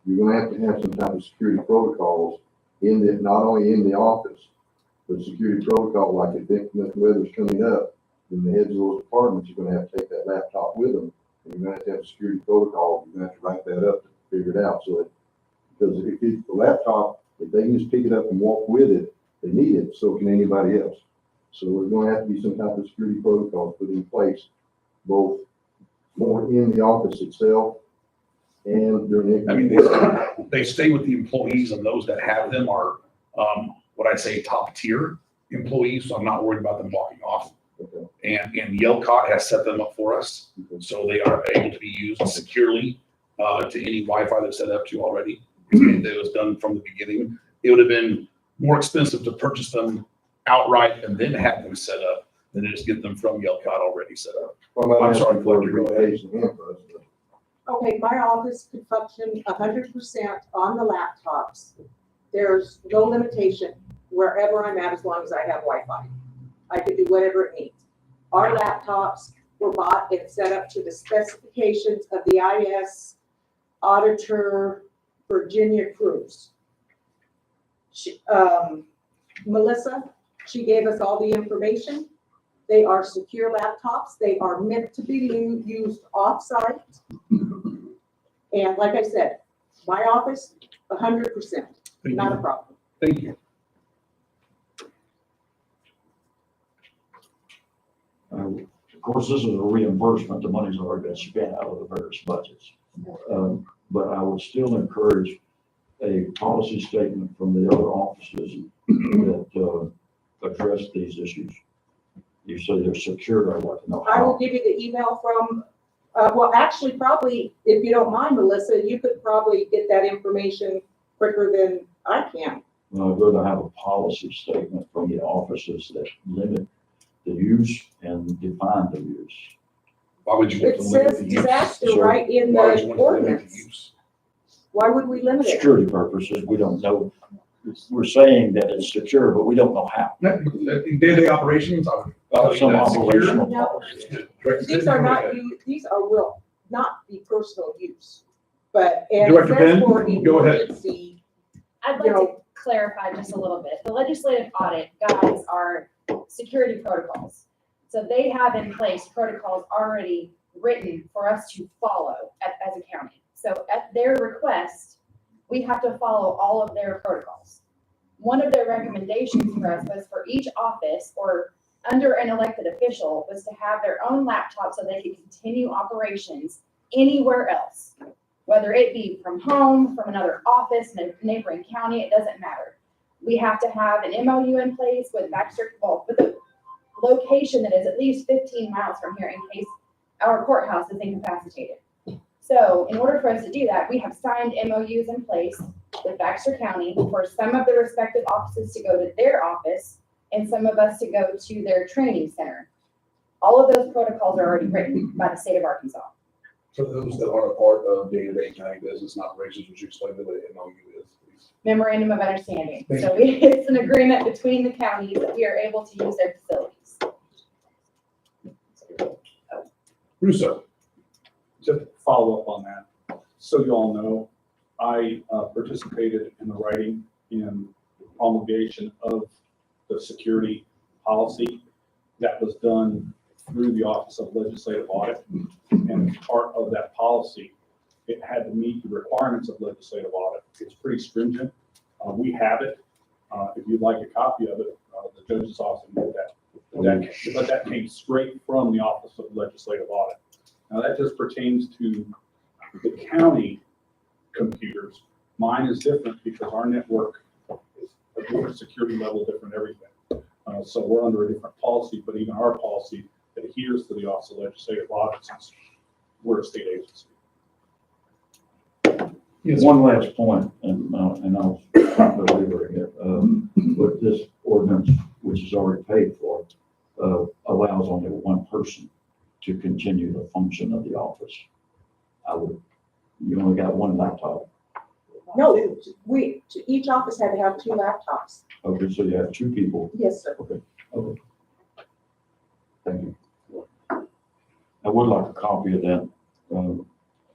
you're gonna have some type of security protocols not only in the office, but security protocol, like if inclement weather's coming up, then the heads of those departments are gonna have to take that laptop with them. And you're gonna have to have a security protocol, you're gonna have to write that up to figure it out. So because if the laptop, if they can just pick it up and walk with it, they need it, so can anybody else. So there's gonna have to be some type of security protocol put in place, both more in the office itself and during. I mean, they stay with the employees, and those that have them are, what I say, top tier employees, so I'm not worried about them walking off. Okay. And Yelcott has set them up for us, so they are able to be used securely to any Wi-Fi they're set up to already. It was done from the beginning. It would have been more expensive to purchase them outright and then have them set up than to just get them from Yelcott already set up. Well, I'm sorry, for Fletcher, go ahead. Okay, my office could function 100% on the laptops. There's no limitation wherever I'm at as long as I have Wi-Fi. I could do whatever it needs. Our laptops were bought and set up to the specifications of the IS Auditor Virginia Cruz. Melissa, she gave us all the information. They are secure laptops. They are meant to be used off-site. And like I said, my office, 100%, not a problem. Thank you. Of course, this is a reimbursement. The money's already been spent out of the various budgets. But I would still encourage a policy statement from the other offices that address these issues. You say they're secured, I'd like to know I will how. give you the email from, well, actually, probably, if you don't mind, Melissa, you could probably get that information quicker than I can. I'd rather have a policy statement from the offices that limit the use and define the use. Why would you want It to limit says the use? disaster Sir, right in Why would you the want to limit the ordinance. use? Why would we limit it? Security purposes, we don't know. We're saying that it's secure, but we don't know how. In day-to-day operations, Some That's secure. operational No. policy. These are not will not be personal use, but, and it Director says Penn, for go ahead. emergency, I'd you like to know, clarify just a little bit. The legislative audit guides are security protocols. So they have in place protocols already written for us to follow as a county. So at their request, we have to follow all of their protocols. One of their recommendations for us was for each office or under an elected official was to have their own laptop so they could continue operations anywhere else. Whether it be from home, from another office, in a neighboring county, it doesn't matter. We have to have an MOU in place with Baxter, well, with the location that is at least 15 miles from here in case our courthouse is incapacitated. So in order for us to do that, we have signed MOUs in place with Baxter County for some of the respective offices to go to their office and some of us to go to their training center. All of those protocols are already written by the state of Arkansas. For those that are a part of day-to-day county business and operations, would you explain what an MOU is, please? Memorandum of Understanding. Thank So it's an agreement between the counties that we are able to use their facilities. Russo. Just to follow up on that, so you all know, I participated in the writing and promulgation of the security policy that was done through the Office of Legislative Audit. And as part of that policy, it had to meet the requirements of legislative audit. It's pretty stringent. We have it. If you'd like a copy of it, the judge's office can get that. But that came straight from the Office of Legislative Audit. Now that just pertains to the county computers. Mine is different because our network is a different security level, different everything. So we're under a different policy, but even our policy adheres to the Office of Legislative Audit since we're a state agency. One last point, and I'll stop delivering it. But this ordinance, which is already paid for, allows only one person to continue the function of the office. You only got one laptop. no, each office had to have 2 laptops. Okay, so you have 2 people. Yes, sir. Okay. Thank you. I would like a copy of that,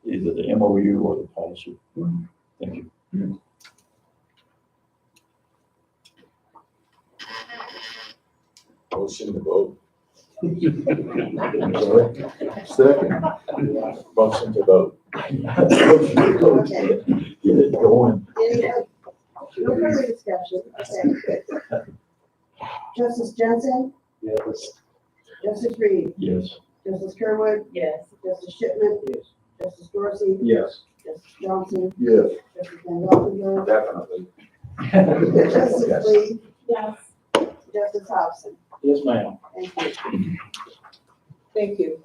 either the MOU or the policy. Thank you. Motion to vote. I'm sorry. Second. Motion to vote. Okay. Get it going. No further discussion. Okay. Justice Jensen, Yes. Justice Reed, Yes. Justice Kerwood, Yes. Justice Shipman, Yes. Justice Dorsey, Yes. Justice Johnson, Yes. Justice Van Valkenburg, Definitely. Justice Lee, Yes. Justice Hobson. Yes, ma'am. Thank you. Thank you.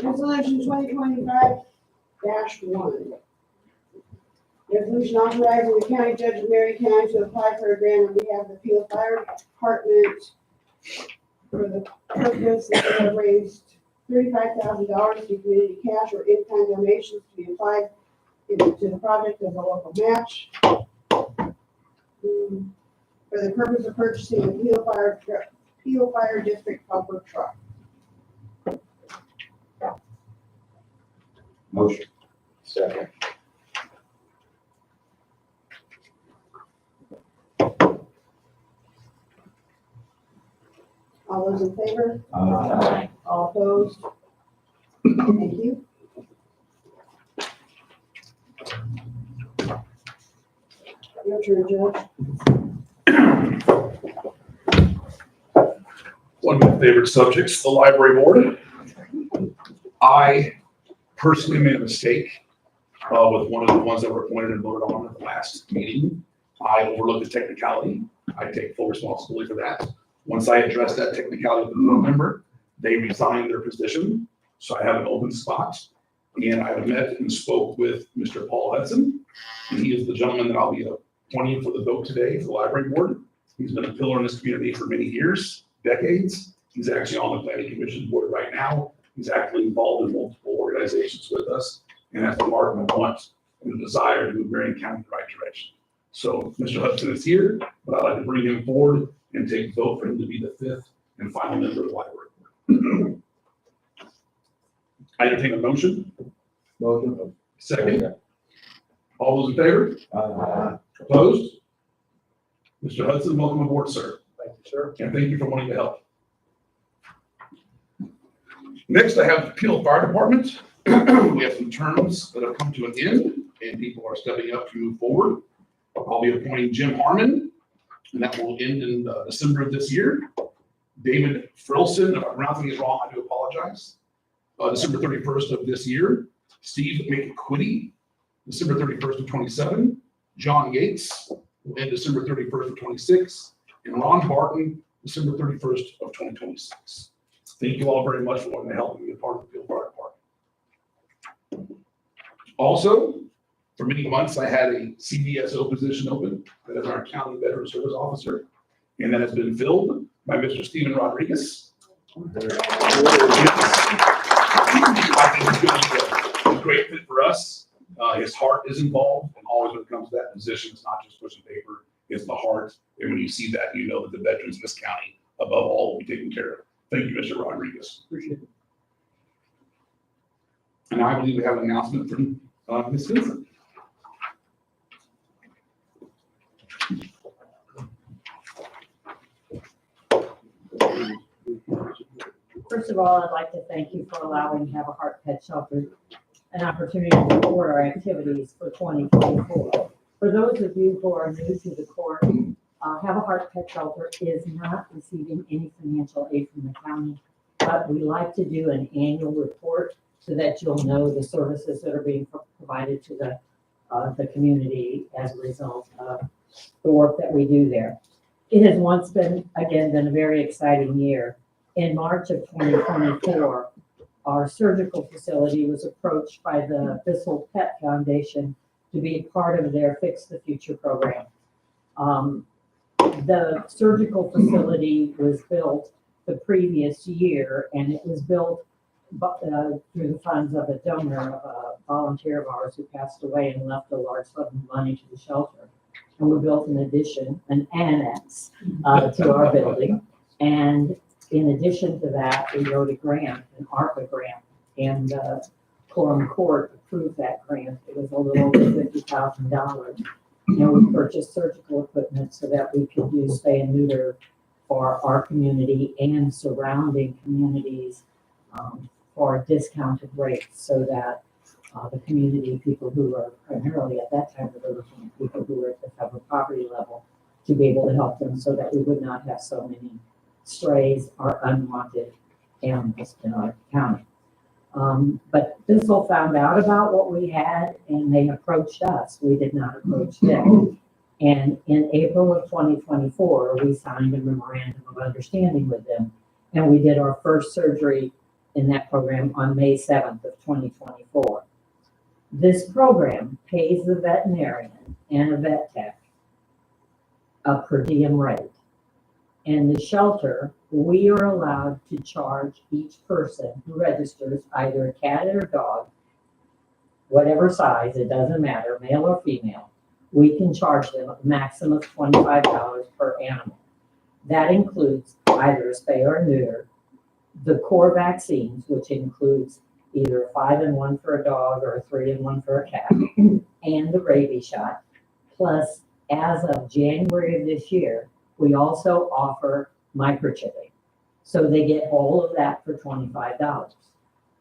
Resolution 2025-1. Resolution authorizing the county judge of Marion County to apply for a grant on behalf of the Peel Fire Department for the purpose of raised $35,000 through community cash or in-kind donations to be applied to the project as a local match. For the purpose of purchasing a Peel Fire District pumper truck. Motion. Second. All those in favor? Aye. All opposed? Thank you. Your turn, Judge. One of my favorite subjects, the library board. I personally made a mistake with one of the ones that were appointed and voted on at the last meeting. I overlooked the technicality. I take full responsibility for that. Once I addressed that technicality with the board member, they resigned their position. So I have an open spot. And I met and spoke with Mr. Paul Hudson. And he is the gentleman that I'll be appointing for the vote today for the library board. He's been a pillar in this community for many years, decades. He's actually on the planning commission board right now. He's actively involved in multiple organizations with us and has the heart and want and the desire to move Marion County in the right direction. So Mr. Hudson is here, but I'd like to bring him forward and take a vote for him to be the fifth and final member of the library board. I entertain a motion. Motion. Second. All those in favor? Opposed? Mr. Hudson, welcome aboard, sir. Thank you, sir. And thank you for wanting to help. Next, I have the Peel Fire Department. We have some terms that have come to an end, and people are stepping up to move forward. I'll be appointing Jim Harmon, and that will end in December of this year. David Frilson, if I'm pronouncing it wrong, I do apologize. December 31st of this year. Steve McQuitty, December 31st of 27. John Yates will end December 31st of 26. And Ron Barton, December 31st of 2026. Thank you all very much for wanting to help me be a part of the Peel Fire Department. Also, for many months, I had a CVSO position open, that is our County Veteran Service Officer, and that has been filled by Mr. Stephen Rodriguez. I think he's going to be a great fit for us. His heart is involved, and always when it comes to that position, it's not just pushing paper, it's the heart. And when you see that, you know that the veterans in this county, above all, will be taken care of. Thank you, Mr. Rodriguez. Appreciate it. And I believe we have an announcement from Ms. Vincent. First of all, I'd like to thank you for allowing Have a Heart Pet Shelter an opportunity to report our activities for 2024. For those of you who are new to the court, Have a Heart Pet Shelter is not receiving any financial aid from the county, but we like to do an annual report so that you'll know the services that are being provided to the community as a result of the work that we do there. It has once been a very exciting year. In March of 2024, our surgical facility was approached by the Bissell Pet Foundation to be part of their Fix the Future program. The surgical facility was built the previous year, and it was built through the funds of a donor, a volunteer of ours who passed away and left a large sum of money to the shelter. And we built an addition, an annex to our building. And in addition to that, we wrote a grant, an ARPA grant, and Quorum Court approved that grant. It was a little over $50,000. And we purchased surgical equipment so that we could do spay and neuter for our community and surrounding communities for discounted rates, so that the community, people who are primarily at that time, we were looking at people who were at the federal poverty level, to be able to help them so that we would not have so many strays or unwanted animals in our county. But Bissell found out about what we had, and they approached us. We did not approach them. And in April of 2024, we signed a memorandum of understanding with them, and we did our first surgery in that program on May 7th of 2024. This program pays the veterinarian and a vet tech a per diem rate. And the shelter, we are allowed to charge each person who registers, either a cat or a dog, whatever size, it doesn't matter, male or female, we can charge them a maximum of $25 per animal. That includes either a spay or a neuter, the core vaccines, which includes either a 5-in-1 for a dog or a 3-in-1 for a cat, and the rabies shot. Plus, as of January of this year, we also offer microchipping. So they get all of that for $25.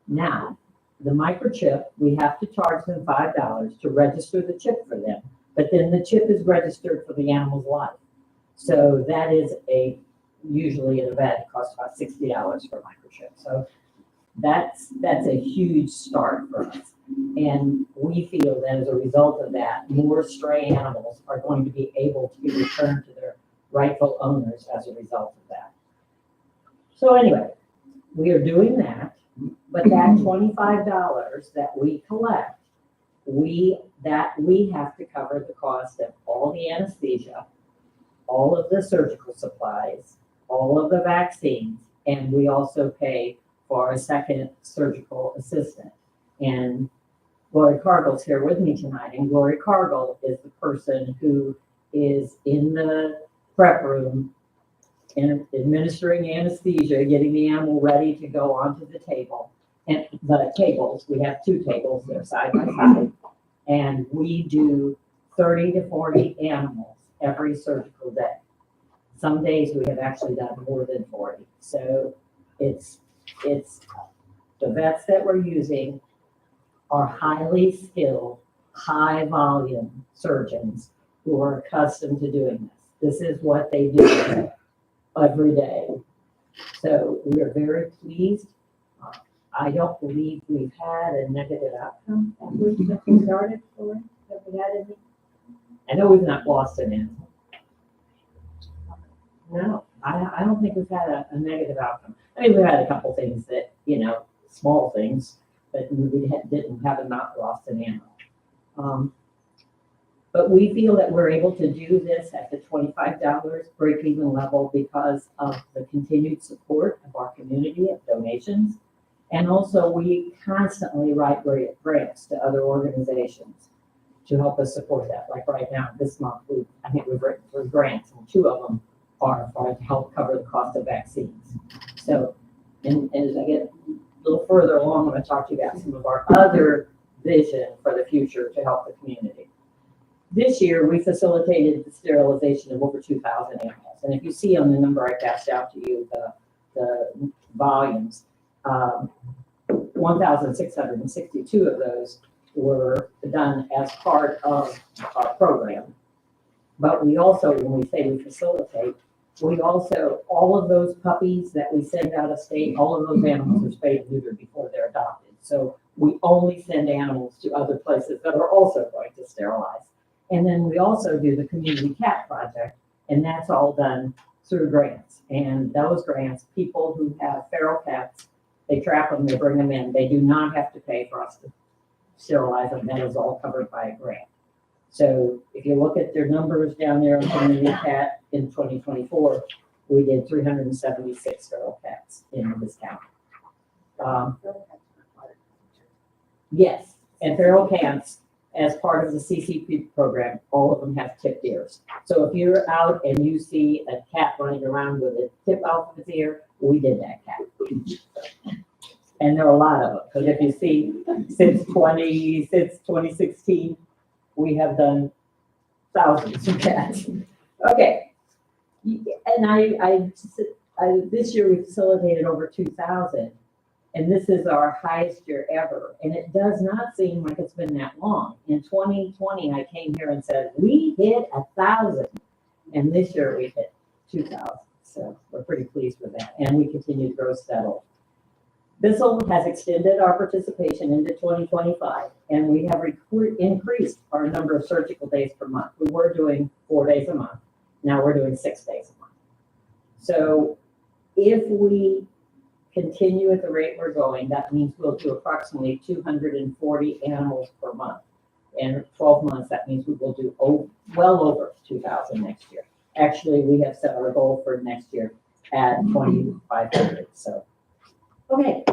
Now, the microchip, we have to charge them $5 to register the chip for them, but then the chip is registered for the animal's life. So that is usually at a vet, it costs about $60 for a microchip. So that's a huge start for us. And we feel that as a result of that, more stray animals are going to be able to be returned to their rightful owners as a result of that. So anyway, we are doing that, but that $25 that we collect, we have to cover the cost of all the anesthesia, all of the surgical supplies, all of the vaccines, and we also pay for a second surgical assistant. And Gloria Cargill's here with me tonight, and Gloria Cargill is the person who is in the prep room and administering anesthesia, getting the animal ready to go onto the table. And the tables, we have 2 tables, they're side by side. And we do 30 to 40 animals every surgical day. Some days we have actually done more than 40. So it's the vets that we're using are highly skilled, high volume surgeons who are accustomed to doing this. This is what they do every day. So we are very pleased. I don't believe we've had a negative outcome since we started, or have we had any? I know we've not lost an animal. No, I don't think we've had a negative outcome. I mean, we've had a couple things that, small things, but we didn't have not lost an animal. But we feel that we're able to do this at the $25 break-even level because of the continued support of our community of donations. And also, we constantly write grants to other organizations to help us support that. Like right now, this month, I think we've written 3 grants, and 2 of them are to help cover the cost of vaccines. So, and as I get a little further along, I'm going to talk to you about some of our other vision for the future to help the community. This year, we facilitated the sterilization of over 2,000 animals. And if you see on the number I passed out to you, the volumes, 1,662 of those were done as part of our program. But we also, when we say we facilitate, we also, all of those puppies that we send out of state, all of those animals are spayed and neutered before they're adopted. So we only send animals to other places that are also going to sterilize. And then we also do the community cat project, and that's all done through grants. And those grants, people who have feral cats, they trap them, they bring them in. They do not have to pay for us to sterilize them. That is all covered by a grant. So if you look at their numbers down there on community cat in 2024, we did 376 feral cats in this county. Yes, and feral cats, as part of the CCP program, all of them have tipped ears. So if you're out and you see a cat running around with a tip off of its ear, we did that cat. And there are a lot of them, because if you see, since 2016, we have done thousands of cats. Okay, and I this year we facilitated over 2,000. And this is our highest year ever. And it does not seem like it's been that long. In 2020, I came here and said, we hit 1,000. And this year we hit 2,000. So we're pretty pleased with that. And we continue to grow steadily. Bissell has extended our participation into 2025. And we have increased our number of surgical days per month. We were doing 4 days a month. Now we're doing 6 days a month. So if we continue at the rate we're going, that means we'll do approximately 240 animals per month. In 12 months, that means we will do well over 2,000 next year. Actually, we have set our goal for next year at 2,500. So, okay,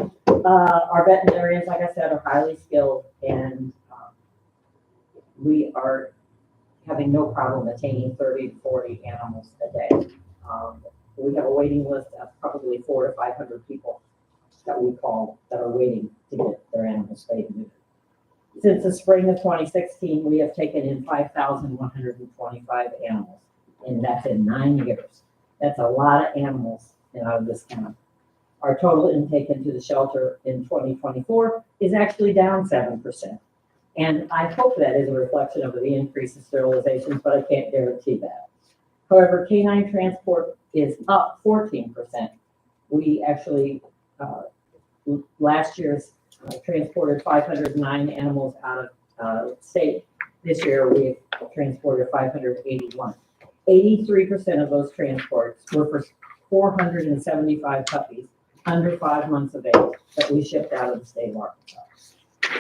our veterinarians, like I said, are highly skilled, and we are having no problem attaining 30 to 40 animals a day. We have a waiting list of probably 400 to 500 people that we call that are waiting to get their animals spayed and neutered. Since the spring of 2016, we have taken in 5,125 animals, and that's in 9 years. That's a lot of animals out of this county. Our total intake into the shelter in 2024 is actually down 7%. And I hope that is a reflection of the increase in sterilizations, but I can't guarantee that. However, canine transport is up 14%. We actually, last year, transported 509 animals out of state. This year, we've transported 581. 83% of those transports were for 475 puppies under 5 months of age that we shipped out of the state of Arkansas.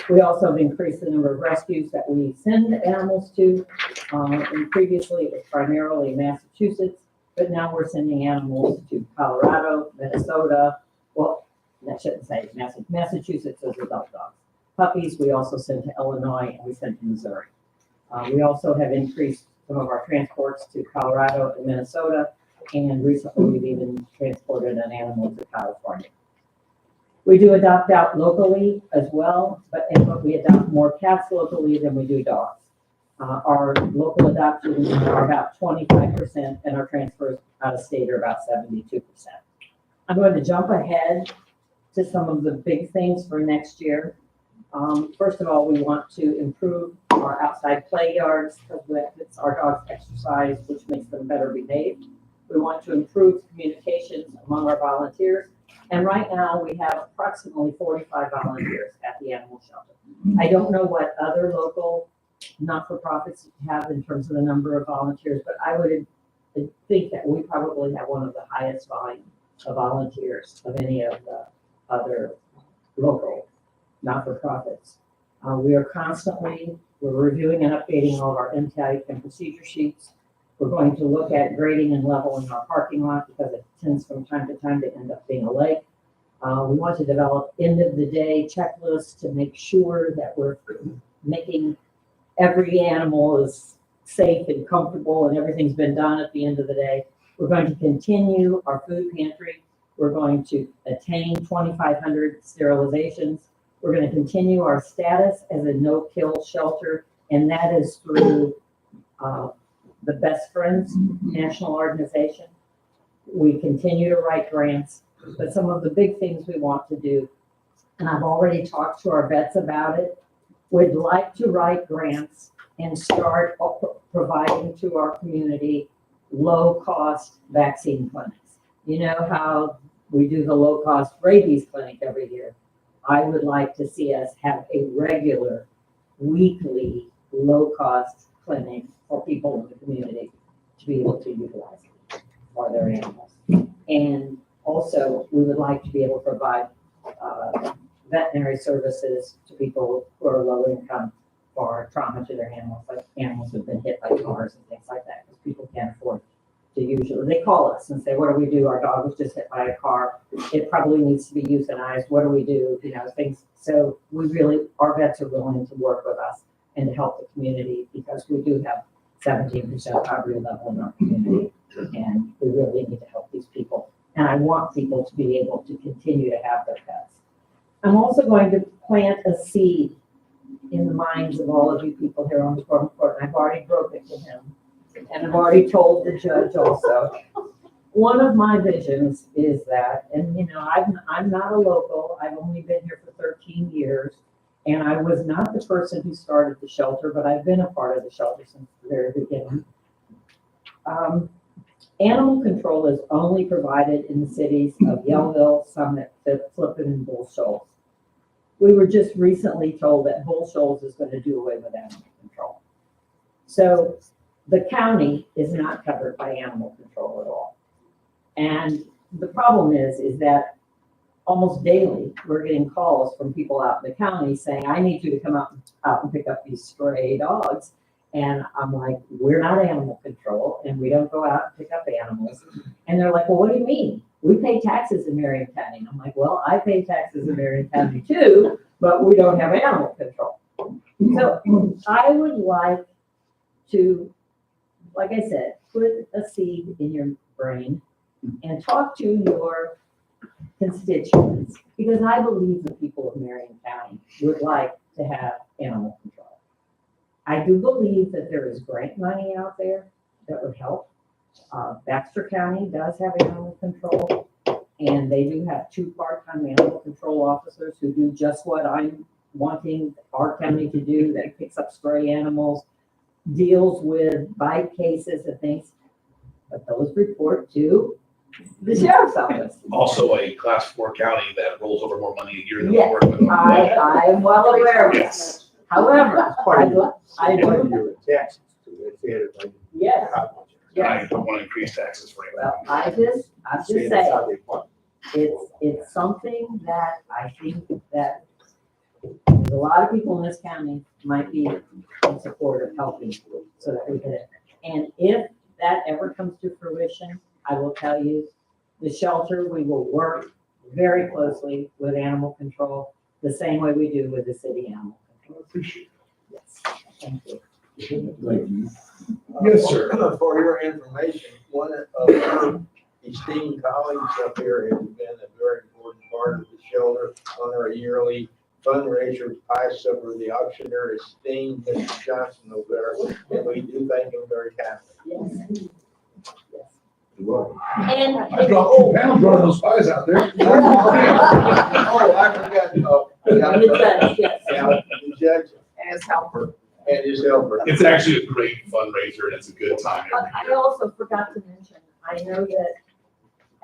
We also have increased the number of rescues that we send animals to. And previously it was primarily Massachusetts, but now we're sending animals to Colorado, Minnesota. Well, I shouldn't say Massachusetts is adult dogs. Puppies, we also send to Illinois, and we send to Missouri. We also have increased some of our transports to Colorado and Minnesota, and recently we've even transported an animal to California. We do adopt out locally as well, but we adopt more cats locally than we do dogs. Our local adoptions are about 25%, and our transfers out of state are about 72%. I'm going to jump ahead to some of the big things for next year. First of all, we want to improve our outside play yards because our dogs exercise, which makes them better behaved. We want to improve communications among our volunteers. And right now we have approximately 45 volunteers at the animal shelter. I don't know what other local not-for-profits have in terms of the number of volunteers, but I would think that we probably have one of the highest volume of volunteers of any of the other local not-for-profits. We're reviewing and updating all of our intake and procedure sheets. We're going to look at grading and leveling our parking lot because it tends from time to time to end up being a lake. We want to develop end of the day checklists to make sure that we're making every animal is safe and comfortable and everything's been done at the end of the day. We're going to continue our food pantry. We're going to attain 2,500 sterilizations. We're going to continue our status as a no-kill shelter, and that is through the Best Friends National Organization. We continue to write grants, but some of the big things we want to do, and I've already talked to our vets about it, we'd like to write grants and start providing to our community low-cost vaccine clinics. You know how we do the low-cost rabies clinic every year? I would like to see us have a regular, weekly, low-cost clinic for people in the community to be able to utilize for their animals. And also, we would like to be able to provide veterinary services to people who are low income for trauma to their animals, like animals who've been hit by cars and things like that, because people can't afford to usually. They call us and say, what do we do? Our dog was just hit by a car. It probably needs to be euthanized. What do we do? You know, things. So our vets are willing to work with us and to help the community because we do have 17% poverty level in our community, and we really need to help these people. And I want people to be able to continue to have their pets. I'm also going to plant a seed in the minds of all of you people here on the Quorum Court, and I've already broken it to him, and I've already told the judge also. One of my visions is that, and you know, I'm not a local, I've only been here for 13 years, and I was not the person who started the shelter, but I've been a part of the shelter since the very beginning. Animal control is only provided in the cities of Yellville, Summit, Flippin, and Bull Shoals. We were just recently told that Bull Shoals is going to do away with animal control. So the county is not covered by animal control at all. And the problem is that almost daily, we're getting calls from people out in the county saying, I need you to come out and pick up these stray dogs. And I'm like, we're not animal control, and we don't go out and pick up animals. And they're like, well, what do you mean? We pay taxes in Marion County. And I'm like, well, I pay taxes in Marion County too, but we don't have animal control. So I would like to, like I said, put a seed in your brain and talk to your constituents, because I believe the people of Marion County would like to have animal control. I do believe that there is grant money out there that would help. Baxter County does have animal control, and they do have 2 part-time animal control officers who do just what I'm wanting our county to do, that picks up stray animals, deals with bite cases and things, but those report to the sheriff's office. Also a class 4 county that rolls over more money a year than Yes, I am well aware of that. However, I do. Taxes. Yes. I don't want to increase taxes for anyone. Well, I'm just saying, it's something that I think that the a lot of people in this county might be in support of helping so that we can. And if that ever comes to fruition, I will tell you, the shelter, we will work very closely with animal control, the same way we do with the city animal control. Appreciate Yes, thank you. Thank you. Yes, sir. For your information, one of our esteemed colleagues up here has been a very important part of the shelter on our yearly fundraiser pie supper. The auctioneer esteemed Mr. Johnson over there, and we do thank him very kindly. And I dropped 2 pounds running those pies out there. Oh, I forgot, yes. yeah, the judge and his helper. And his helper. It's actually a great fundraiser and it's a good time But every I also forgot to mention, I know that,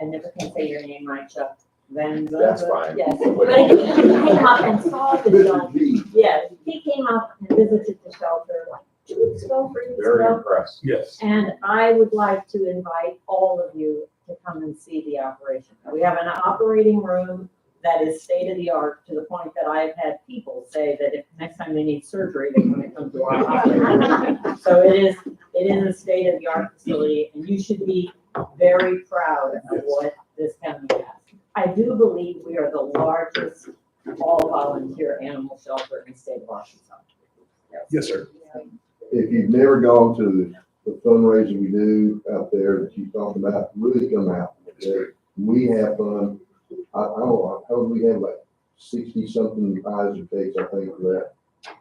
I never can say your name right, Chuck. That's fine. Yes, but he came up and saw the shelter. Yes, he came up and visited the shelter like 2 weeks ago, 3 weeks Very ago. impressed. Yes. And I would like to invite all of you to come and see the operation. We have an operating room that is state of the art to the point that I've had people say that if next time they need surgery, they want to come to our operating room. So it is a state of the art facility and you should be very proud of what this county has. I do believe we are the largest all-volunteer animal shelter in the state of Arkansas. Yes, sir. If you've never gone to the fundraiser we do out there that you're talking about, really come out. We have fun. I don't know, how we have like 60 something pies or cakes, I think, for that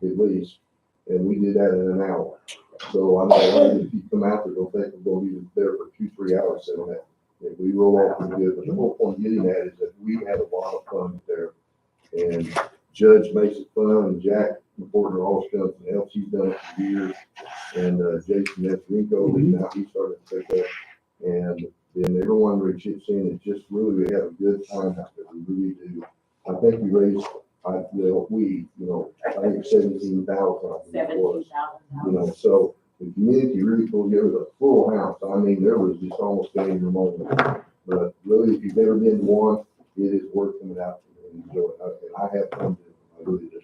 at least. And we did that in an hour. So I know if you come out there, don't think we're going to be there for 2-3 hours selling that. If we roll off pretty good, but the whole point of getting at is that we had a lot of fun there. And Judge makes it fun, and Jack McCorder always comes and helps. He's done it for years. And Jason Nesrinko, now he started to take up. And then everyone really chips in. It's just really, we have a good time out there. We really do. I think we raised, I think it's 17,000. 17,000. You know, so the community really pulled together a full house. I mean, there was just almost any moment. But really, if you've never been to one, it is worth coming out and enjoy it. And I have fun doing it. I really do.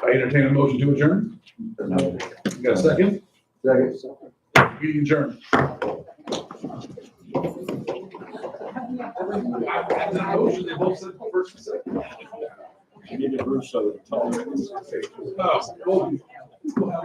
I entertain a motion to adjourn. You got a second? Second. Meeting adjourned. Motion, they both said first and second. You need a Russo to talk. Oh, well.